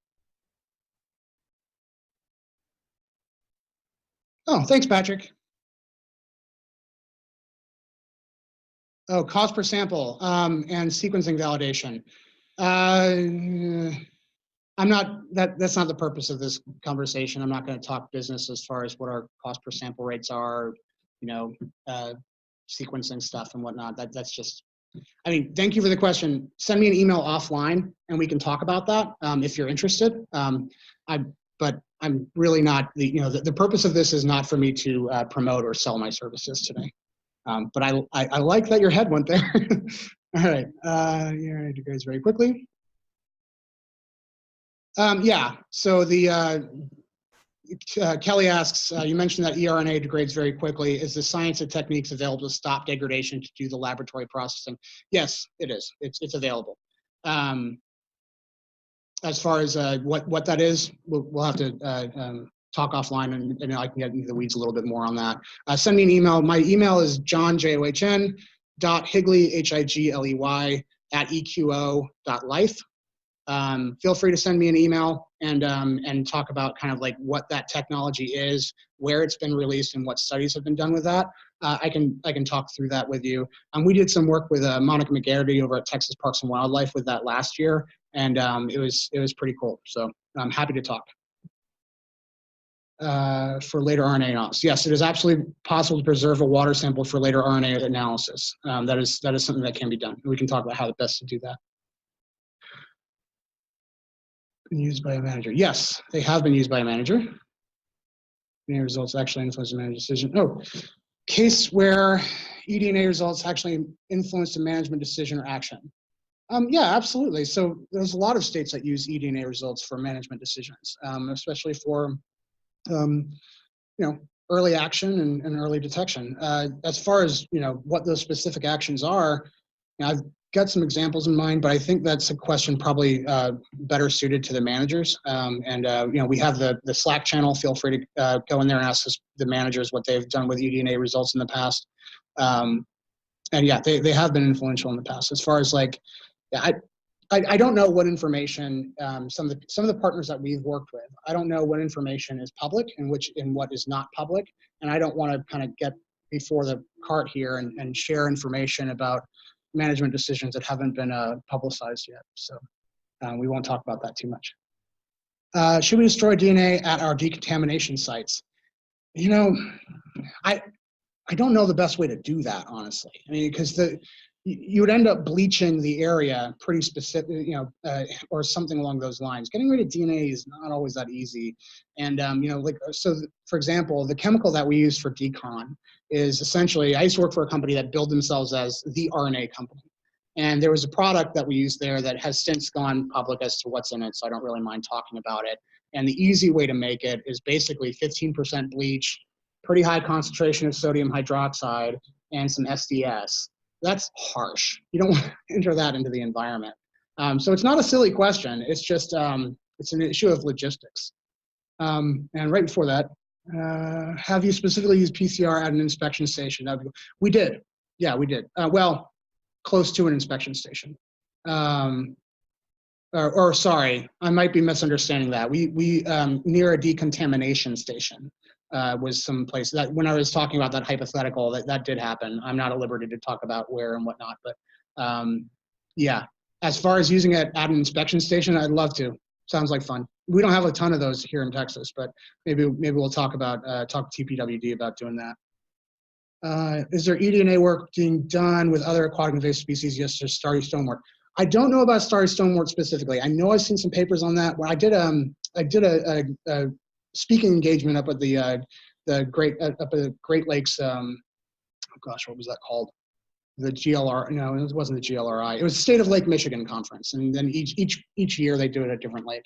Oh, thanks, Patrick. Oh, cost per sample and sequencing validation. I'm not, that's not the purpose of this conversation. I'm not going to talk business as far as what our cost per sample rates are, you know, sequencing stuff and whatnot. That's just, I mean, thank you for the question. Send me an email offline and we can talk about that if you're interested. But I'm really not, the purpose of this is not for me to promote or sell my services today. But I like that your head went there. All right, here degrades very quickly. Yeah, so the Kelly asks, you mentioned that eRNA degrades very quickly. Is the science and techniques available to stop degradation to do the laboratory processing? Yes, it is. It's available. As far as what that is, we'll have to talk offline, and I can get into the weeds a little bit more on that. Send me an email. My email is john.higley, Higley, @eqo.life. Feel free to send me an email and talk about kind of like what that technology is, where it's been released, and what studies have been done with that. I can talk through that with you. We did some work with Monica McGarity over at Texas Parks and Wildlife with that last year, and it was pretty cool. So I'm happy to talk. For later RNA analysis, yes, it is absolutely possible to preserve a water sample for later RNA analysis. That is something that can be done. We can talk about how the best to do that. Been used by a manager. Yes, they have been used by a manager. eDNA results actually influence the manager's decision. Oh, case where eDNA results actually influence the management decision or action. Yeah, absolutely. So there's a lot of states that use eDNA results for management decisions, especially for early action and early detection. As far as what those specific actions are, I've got some examples in mind, but I think that's a question probably better suited to the managers. We have the Slack channel. Feel free to go in there and ask the managers what they've done with eDNA results in the past. And yeah, they have been influential in the past. As far as like, I don't know what information some of the partners that we've worked with. I don't know what information is public and what is not public, and I don't want to kind of get before the cart here and share information about management decisions that haven't been publicized yet. So we won't talk about that too much. Should we destroy DNA at our decontamination sites? I don't know the best way to do that, honestly. I mean, because you would end up bleaching the area pretty specific, or something along those lines. Getting rid of DNA is not always that easy. And, for example, the chemical that we use for decon is essentially, I used to work for a company that billed themselves as the RNA company. And there was a product that we used there that has since gone public as to what's in it, so I don't really mind talking about it. And the easy way to make it is basically 15% bleach, pretty high concentration of sodium hydroxide, and some SDS. That's harsh. You don't want to enter that into the environment. So it's not a silly question. It's just, it's an issue of logistics. And right before that, have you specifically used PCR at an inspection station? We did. Yeah, we did. Well, close to an inspection station. Or sorry, I might be misunderstanding that. We near a decontamination station. Was some place that when I was talking about that hypothetical, that did happen. I'm not at liberty to talk about where and whatnot, but yeah, as far as using it at an inspection station, I'd love to. Sounds like fun. We don't have a ton of those here in Texas, but maybe we'll talk to TPWD about doing that. Is there eDNA work being done with other aquatic invasive species? Yes, there's starry stonewort. I don't know about starry stonewort specifically. I know I've seen some papers on that. When I did a speaking engagement up at the Great Lakes. Oh gosh, what was that called? The GLR? No, it wasn't the GLRI. It was the State of Lake Michigan conference, and then each year they do it at a different lake,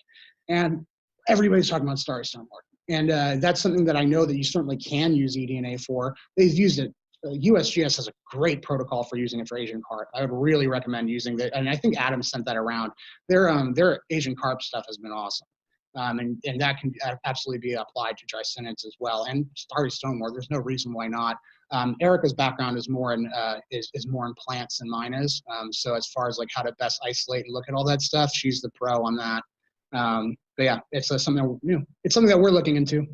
and everybody's talking about starry stonewort, and that's something that I know that you certainly can use eDNA for. They've used it. USGS has a great protocol for using it for Asian carp. I would really recommend using that, and I think Adam sent that around. Their Asian carp stuff has been awesome. And that can absolutely be applied to Dreissena as well. And starry stonewort, there's no reason why not. Erica's background is more in more in plants than mine is. So as far as like how to best isolate and look at all that stuff, she's the pro on that. But yeah, it's something that, it's something that we're looking into.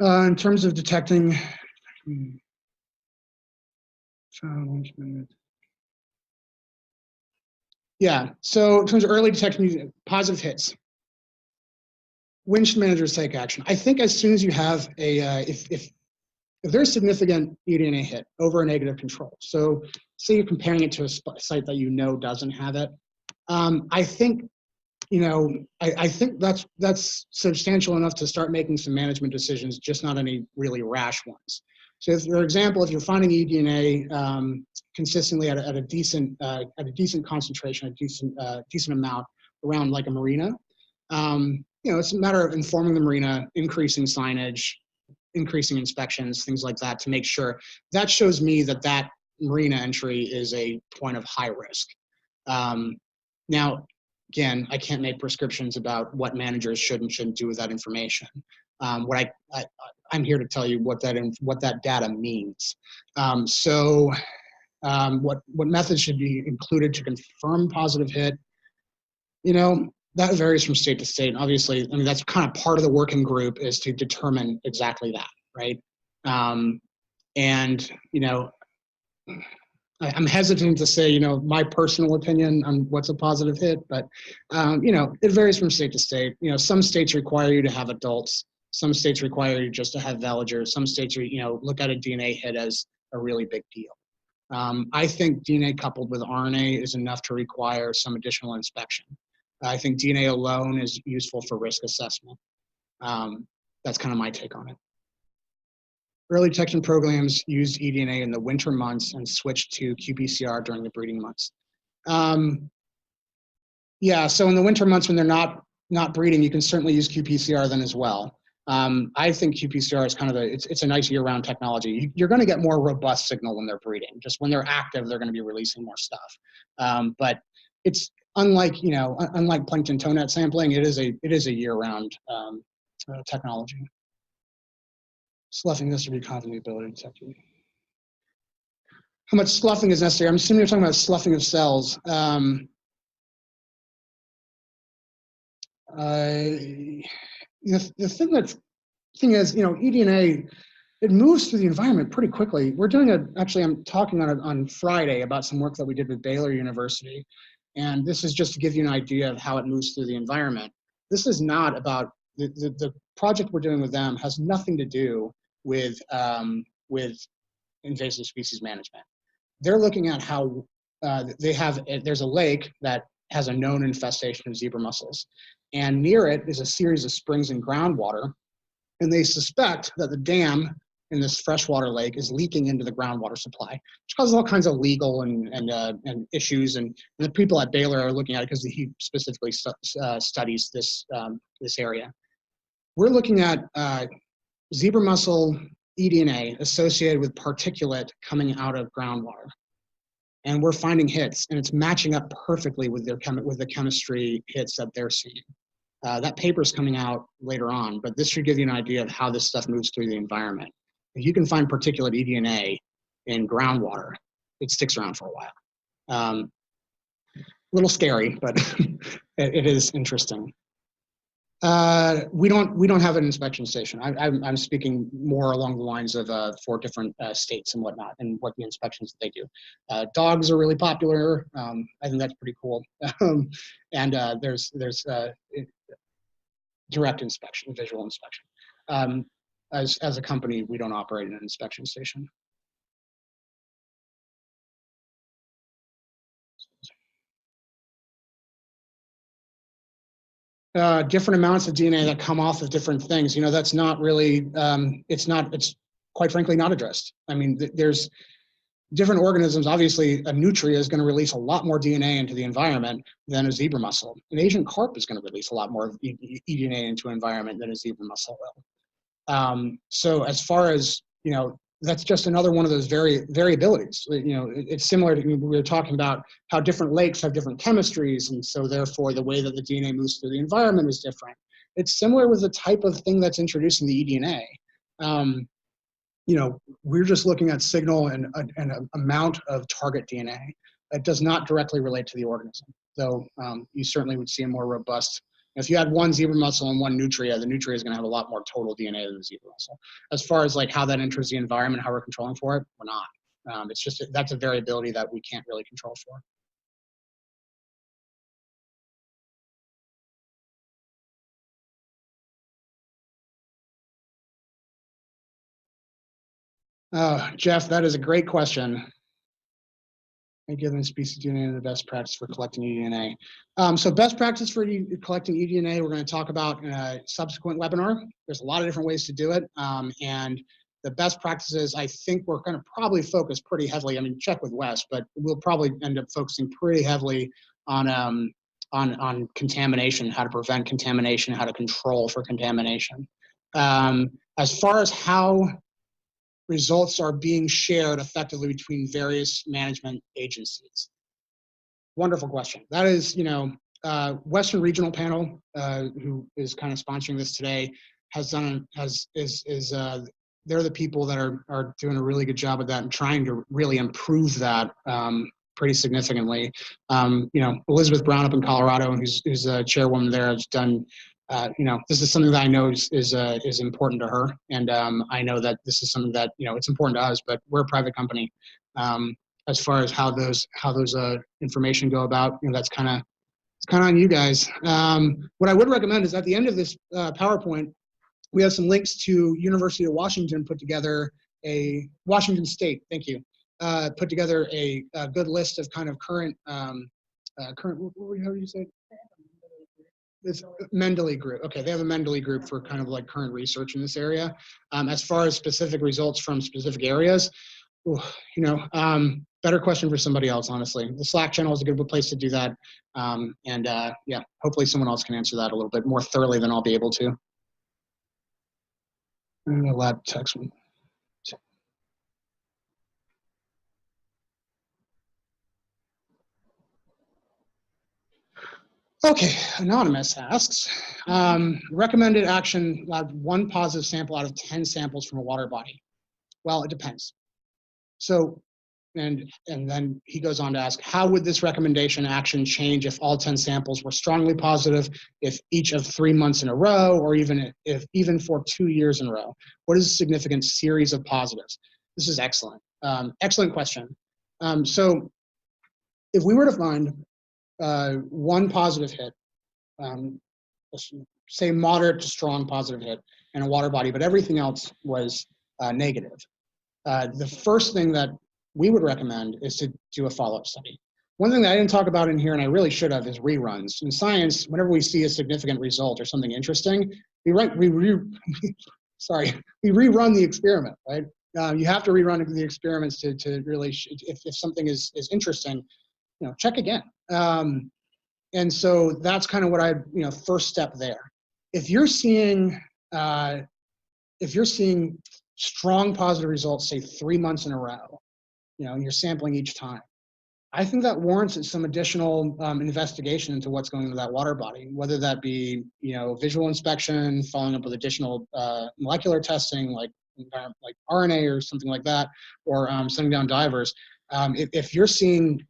In terms of detecting, yeah. So in terms of early detection, positive hits. When should managers take action? I think as soon as you have if there's significant eDNA hit over a negative control, so say you're comparing it to a site that you know doesn't have it, I think I think that's substantial enough to start making some management decisions, just not any really rash ones. So, if, for example, if you're finding eDNA consistently at a decent concentration, a decent amount around like a marina, it's a matter of informing the marina, increasing signage, increasing inspections, things like that, to make sure. That shows me that that marina entry is a point of high risk. Now, again, I can't make prescriptions about what managers should and shouldn't do with that information. I'm here to tell you what that data means. What methods should be included to confirm positive hit? That varies from state to state. Obviously, I mean, that's kind of part of the working group, is to determine exactly that, right? I'm hesitant to say, my personal opinion on what's a positive hit, but, it varies from state to state. Some states require you to have adults. Some states require you just to have veligers. Some states, look at a DNA hit as a really big deal. I think DNA coupled with RNA is enough to require some additional inspection. I think DNA alone is useful for risk assessment. That's kind of my take on it. Early detection programs used eDNA in the winter months and switched to qPCR during the breeding months. Yeah, so in the winter months when they're not breeding, you can certainly use qPCR then as well. I think qPCR is kind of it's a nice year-round technology. You're going to get more robust signal when they're breeding. Just when they're active, they're going to be releasing more stuff. But it's unlike plankton toenet sampling. It is a year-round technology. Sloughing this to be confident the ability to detect it. How much sloughing is necessary? I'm assuming you're talking about sloughing of cells. The thing is, eDNA, it moves through the environment pretty quickly. We're doing actually, I'm talking on Friday about some work that we did with Baylor University. And this is just to give you an idea of how it moves through the environment. This is not about, the project we're doing with them has nothing to do with invasive species management. They're looking at how there's a lake that has a known infestation of zebra mussels. And near it is a series of springs and groundwater. And they suspect that the dam in this freshwater lake is leaking into the groundwater supply, which causes all kinds of legal and issues. And the people at Baylor are looking at it because he specifically studies this area. We're looking at zebra mussel eDNA associated with particulate coming out of groundwater. And we're finding hits, and it's matching up perfectly with the chemistry hits that they're seeing. That paper is coming out later on, but this should give you an idea of how this stuff moves through the environment. If you can find particulate eDNA in groundwater, it sticks around for a while. A little scary, but it is interesting. We don't have an inspection station. I'm speaking more along the lines of 4 different states and whatnot, and what the inspections that they do. Dogs are really popular. I think that's pretty cool. And there's direct inspection, visual inspection. As a company, we don't operate an inspection station. Different amounts of DNA that come off of different things. That's not really, it's quite frankly not addressed. I mean, there's different organisms. Obviously, a nutria is going to release a lot more DNA into the environment than a zebra mussel. An Asian carp is going to release a lot more eDNA into an environment than a zebra mussel will. So as far as, that's just another one of those variabilities. It's similar to, we were talking about how different lakes have different chemistries, and so therefore the way that the DNA moves through the environment is different. It's similar with the type of thing that's introducing the eDNA. we're just looking at signal and an amount of target DNA. It does not directly relate to the organism, though you certainly would see a more robust. If you had one zebra mussel and one nutria, the nutria is going to have a lot more total DNA than the zebra mussel. As far as like how that enters the environment, how we're controlling for it, we're not. It's just that's a variability that we can't really control for. Jeff, that is a great question. Given species DNA the best practice for collecting eDNA. So best practice for collecting eDNA, we're going to talk about in a subsequent webinar. There's a lot of different ways to do it. And the best practices, I think we're going to probably focus pretty heavily. I mean, check with Wes, but we'll probably end up focusing pretty heavily on contamination, how to prevent contamination, how to control for contamination. As far as how results are being shared effectively between various management agencies. Wonderful question. That is, Western Regional Panel, who is kind of sponsoring this today, they're the people that are doing a really good job of that and trying to really improve that pretty significantly. Elizabeth Brown up in Colorado, who's a chairwoman there, has done. This is something that I know is important to her, and I know that this is something that it's important to us. But we're a private company. As far as how those information go about, it's kind of on you guys. What I would recommend is at the end of this PowerPoint, we have some links to University of Washington Washington State. Thank you. Put together a good list of kind of current. How do you say it? This Mendeley group. Okay, they have a Mendeley group for kind of like current research in this area. As far as specific results from specific areas, better question for somebody else, honestly. The Slack channel is a good place to do that. Yeah, hopefully someone else can answer that a little bit more thoroughly than I'll be able to. Lab text one. Okay, Anonymous asks, recommended action, one positive sample out of 10 samples from a water body. Well, it depends. So, and then he goes on to ask, how would this recommendation action change if all 10 samples were strongly positive, if each of 3 months in a row, or even for 2 years in a row? What is a significant series of positives? This is excellent. Excellent question. So if we were to find one positive hit, say moderate to strong positive hit in a water body, but everything else was negative. The first thing that we would recommend is to do a follow-up study. One thing that I didn't talk about in here, and I really should have, is reruns. In science, whenever we see a significant result or something interesting, we rerun the experiment, right? You have to rerun the experiments to really, if something is interesting, check again. And so that's kind of what first step there. If you're seeing strong positive results, say 3 months in a row, and you're sampling each time, I think that warrants some additional investigation into what's going into that water body, whether that be, visual inspection, following up with additional molecular testing, like RNA or something like that, or sending down divers. If you're seeing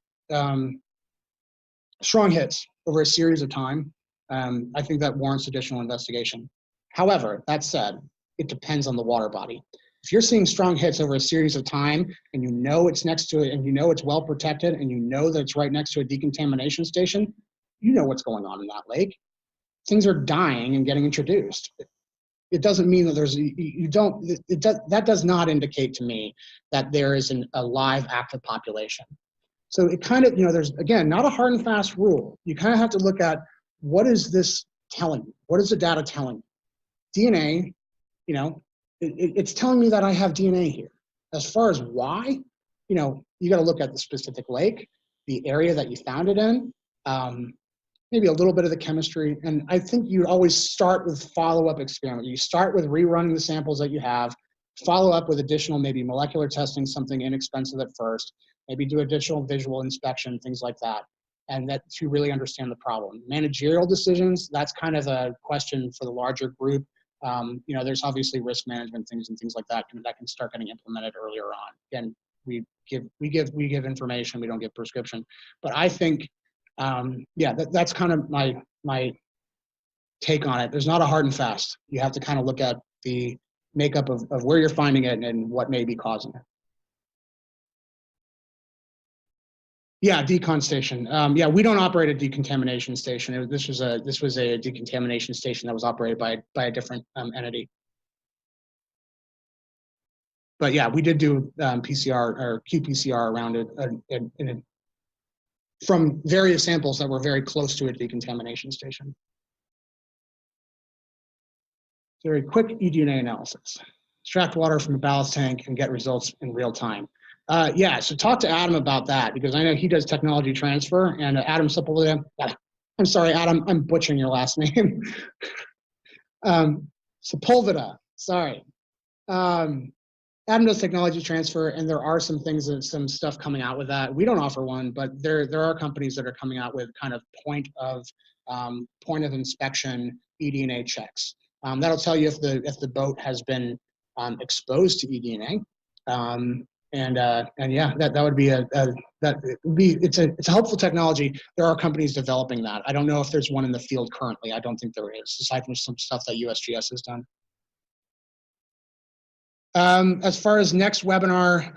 strong hits over a series of time, I think that warrants additional investigation. However, that said, it depends on the water body. If you're seeing strong hits over a series of time, and it's next to it, and it's well protected, and that it's right next to a decontamination station, what's going on in that lake. Things are dying and getting introduced. It doesn't mean that that does not indicate to me that there is a live active population. So it kind of, there's, again, not a hard and fast rule. You kind of have to look at, what is this telling you? What is the data telling you? DNA, it's telling me that I have DNA here. As far as why, you got to look at the specific lake, the area that you found it in, maybe a little bit of the chemistry. And I think you always start with follow-up experiment. You start with rerunning the samples that you have, follow up with additional maybe molecular testing, something inexpensive at first, maybe do additional visual inspection, things like that, and that to really understand the problem. Managerial decisions, that's kind of a question for the larger group. You know, there's obviously risk management things and things like that can start getting implemented earlier on. Again, we give information, we don't give prescription. But I think, yeah, that's kind of my take on it. There's not a hard and fast. You have to kind of look at the makeup of where you're finding it and what may be causing it. Yeah, decon station. Yeah, we don't operate a decontamination station. This was a decontamination station that was operated by a different entity. But yeah, we did do PCR or qPCR around it from various samples that were very close to a decontamination station. Very quick eDNA analysis. Extract water from a ballast tank and get results in real time. Yeah, so talk to Adam about that, because I know he does technology transfer, and Adam Sepulveda, I'm sorry, Adam, I'm butchering your last name. Sepulveda, sorry. Adam does technology transfer, and there are some things, some stuff coming out with that. We don't offer one, but there are companies that are coming out with kind of point of inspection eDNA checks. That'll tell you if the boat has been exposed to eDNA, and yeah, that would be it's a helpful technology. There are companies developing that. I don't know if there's one in the field currently. I don't think there is, aside from some stuff that USGS has done. As far as next webinar,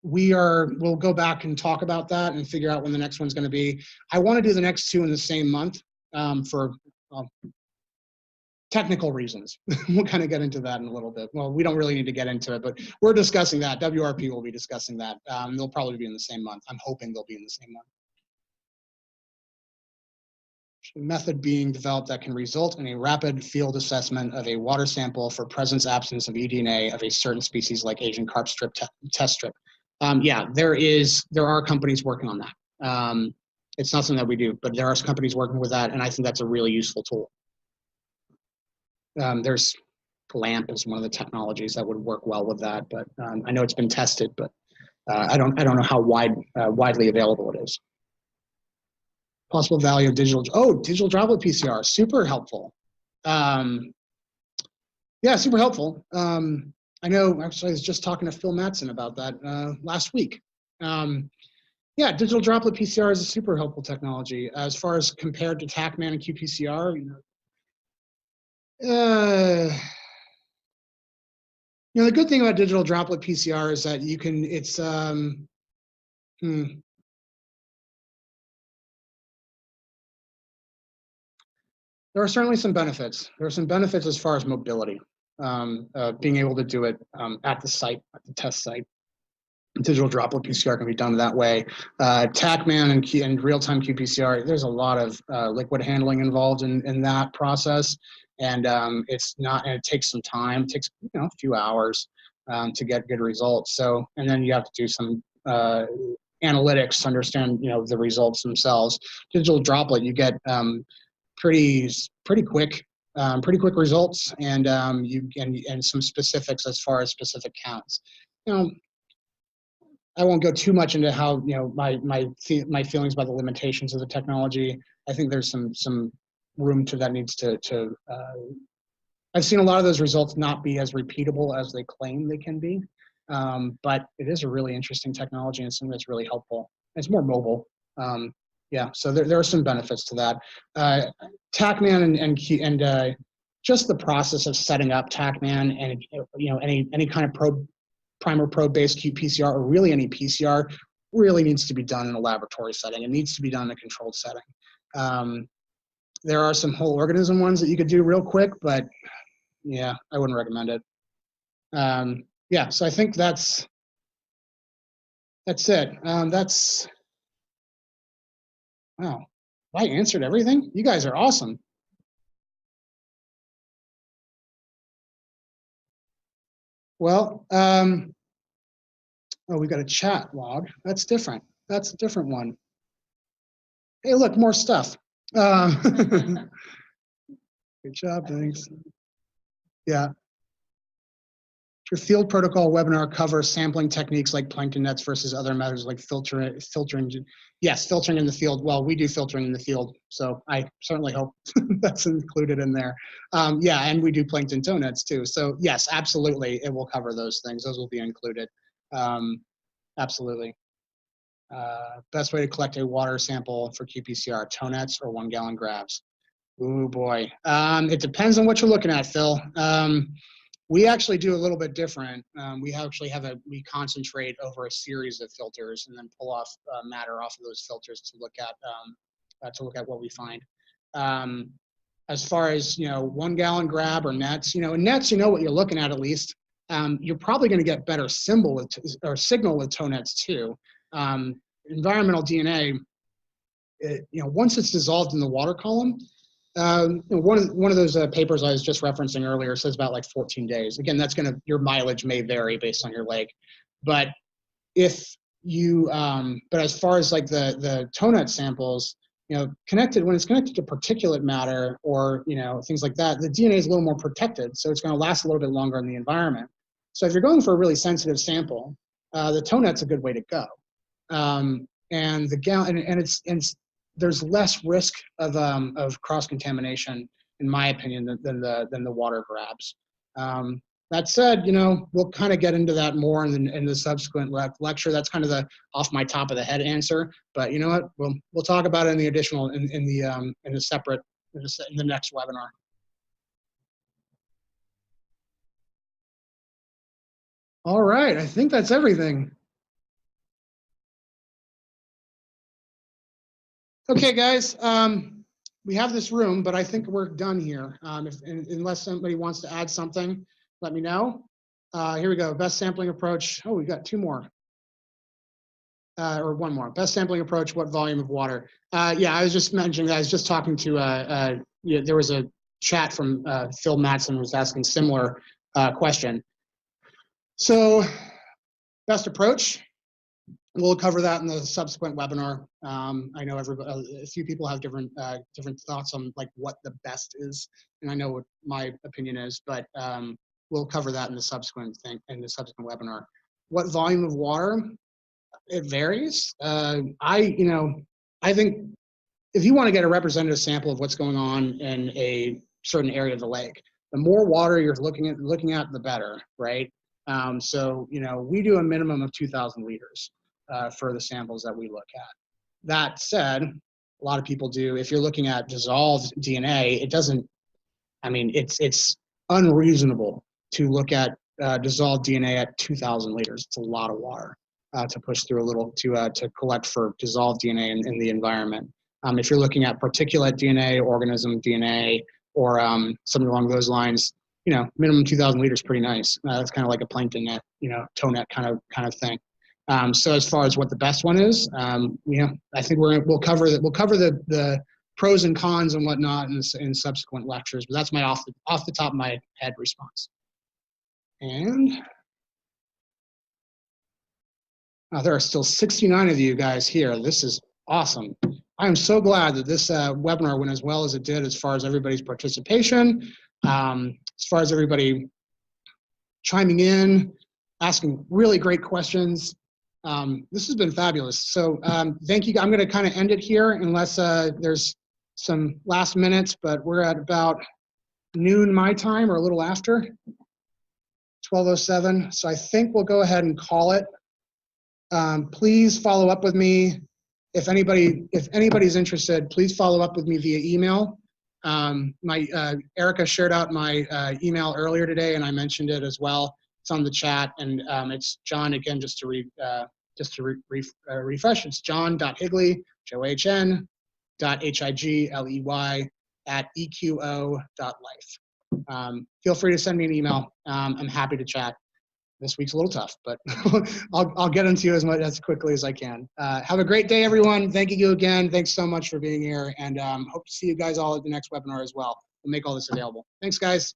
we'll go back and talk about that and figure out when the next one's going to be. I want to do the next two in the same month for technical reasons. We'll kind of get into that in a little bit. Well, we don't really need to get into it, but we're discussing that. WRP will be discussing that. They'll probably be in the same month. I'm hoping they'll be in the same month. Method being developed that can result in a rapid field assessment of a water sample for presence absence of eDNA of a certain species like Asian carp strip test strip. Yeah, there are companies working on that. It's not something that we do, but there are companies working with that, and I think that's a really useful tool. There's LAMP is one of the technologies that would work well with that, but I know it's been tested, but I don't know how widely available it is. Possible value of digital droplet PCR, super helpful. Yeah, super helpful. I know, actually, I was just talking to Phil Mattson about that last week. Yeah, digital droplet PCR is a super helpful technology as far as compared to TACMAN and qPCR. You know, the good thing about digital droplet PCR is that you can, there are certainly some benefits. There are some benefits as far as mobility, being able to do it at the site, at the test site. Digital droplet PCR can be done that way. TACMAN and real-time qPCR, there's a lot of liquid handling involved in that process, and it takes some time. It takes a few hours to get good results. So, and then you have to do some analytics to understand the results themselves. Digital droplet, you get pretty quick results, and and some specifics as far as specific counts. I won't go too much into how my feelings about the limitations of the technology. I think there's some room to that needs to. I've seen a lot of those results not be as repeatable as they claim they can be, but it is a really interesting technology and something that's really helpful. It's more mobile. Yeah, so there are some benefits to that. TACMAN and just the process of setting up TACMAN and any kind of primer probe based qPCR, or really any PCR, really needs to be done in a laboratory setting. It needs to be done in a controlled setting. There are some whole organism ones that you could do real quick, but yeah, I wouldn't recommend it. Yeah, so I think that's it. Wow, I answered everything? You guys are awesome. Well, oh, we got a chat log. That's different. That's a different one. Hey, look, more stuff. Good job, thanks. Yeah. Your field protocol webinar covers sampling techniques like plankton nets versus other methods like filtering. Yes, filtering in the field. Well, we do filtering in the field, so I certainly hope that's included in there. Yeah, and we do plankton tow nets too. So yes, absolutely, it will cover those things. Those will be included. Absolutely. Best way to collect a water sample for qPCR, tow nets or 1 gallon grabs? Ooh, boy. It depends on what you're looking at, Phil. We actually do a little bit different. We concentrate over a series of filters and then pull off matter off of those filters to look at what we find. As far as 1 gallon grab or nets, nets, what you're looking at least. You're probably going to get better signal with tow nets too. Environmental DNA, once it's dissolved in the water column. One of those papers I was just referencing earlier says about like 14 days. Again, your mileage may vary based on your lake, but if you, but as far as like the tow net samples, when it's connected to particulate matter or things like that, the DNA is a little more protected, so it's going to last a little bit longer in the environment. So if you're going for a really sensitive sample, the tow net's a good way to go, and the gallon and there's less risk of cross-contamination, in my opinion, than the water grabs. That said, we'll kind of get into that more in the subsequent lecture. That's kind of the off my top of the head answer. But you know what? We'll talk about it in the additional in the next webinar. All right, I think that's everything. Okay, guys, we have this room, but I think we're done here. Unless somebody wants to add something, let me know. Here we go, best sampling approach. Oh, we got 2 more. Or 1 more. Best sampling approach, what volume of water? Yeah, I was just mentioning that. I was just talking to, there was a chat from Phil Matson was asking similar question. So, best approach. We'll cover that in the subsequent webinar. I know a few people have different thoughts on like what the best is, and I know what my opinion is, but we'll cover that in the subsequent webinar. What volume of water? It varies. I think if you want to get a representative sample of what's going on in a certain area of the lake, the more water you're looking at, the better, right? So we do a minimum of 2,000 liters. For the samples that we look at. That said, a lot of people do, if you're looking at dissolved DNA, it's unreasonable to look at dissolved DNA at 2,000 liters. It's a lot of water to push through to collect for dissolved DNA in the environment. If you're looking at particulate DNA, organism DNA, or something along those lines, minimum 2,000 liters is pretty nice. That's kind of like a plankton net, tow net kind of thing. So as far as what the best one is, I think we'll cover the pros and cons and whatnot in subsequent lectures. But that's my off the top of my head response. And there are still 69 of you guys here. This is awesome. I am so glad that this webinar went as well as it did, as far as everybody's participation, as far as everybody chiming in, asking really great questions. This has been fabulous. So thank you. I'm going to kind of end it here unless there's some last minutes, but we're at about noon my time or a little after, 12:07. So I think we'll go ahead and call it. Please follow up with me. If anybody's interested, please follow up with me via email. Erica shared out my email earlier today, and I mentioned it as well. It's on the chat, and it's John, again, just to refresh, it's john.higley, john.higley @eqo.life. Feel free to send me an email. I'm happy to chat. This week's a little tough, but I'll get into you as quickly as I can. Have a great day, everyone. Thank you again. Thanks so much for being here, and hope to see you guys all at the next webinar as well. We'll make all this available. Thanks, guys.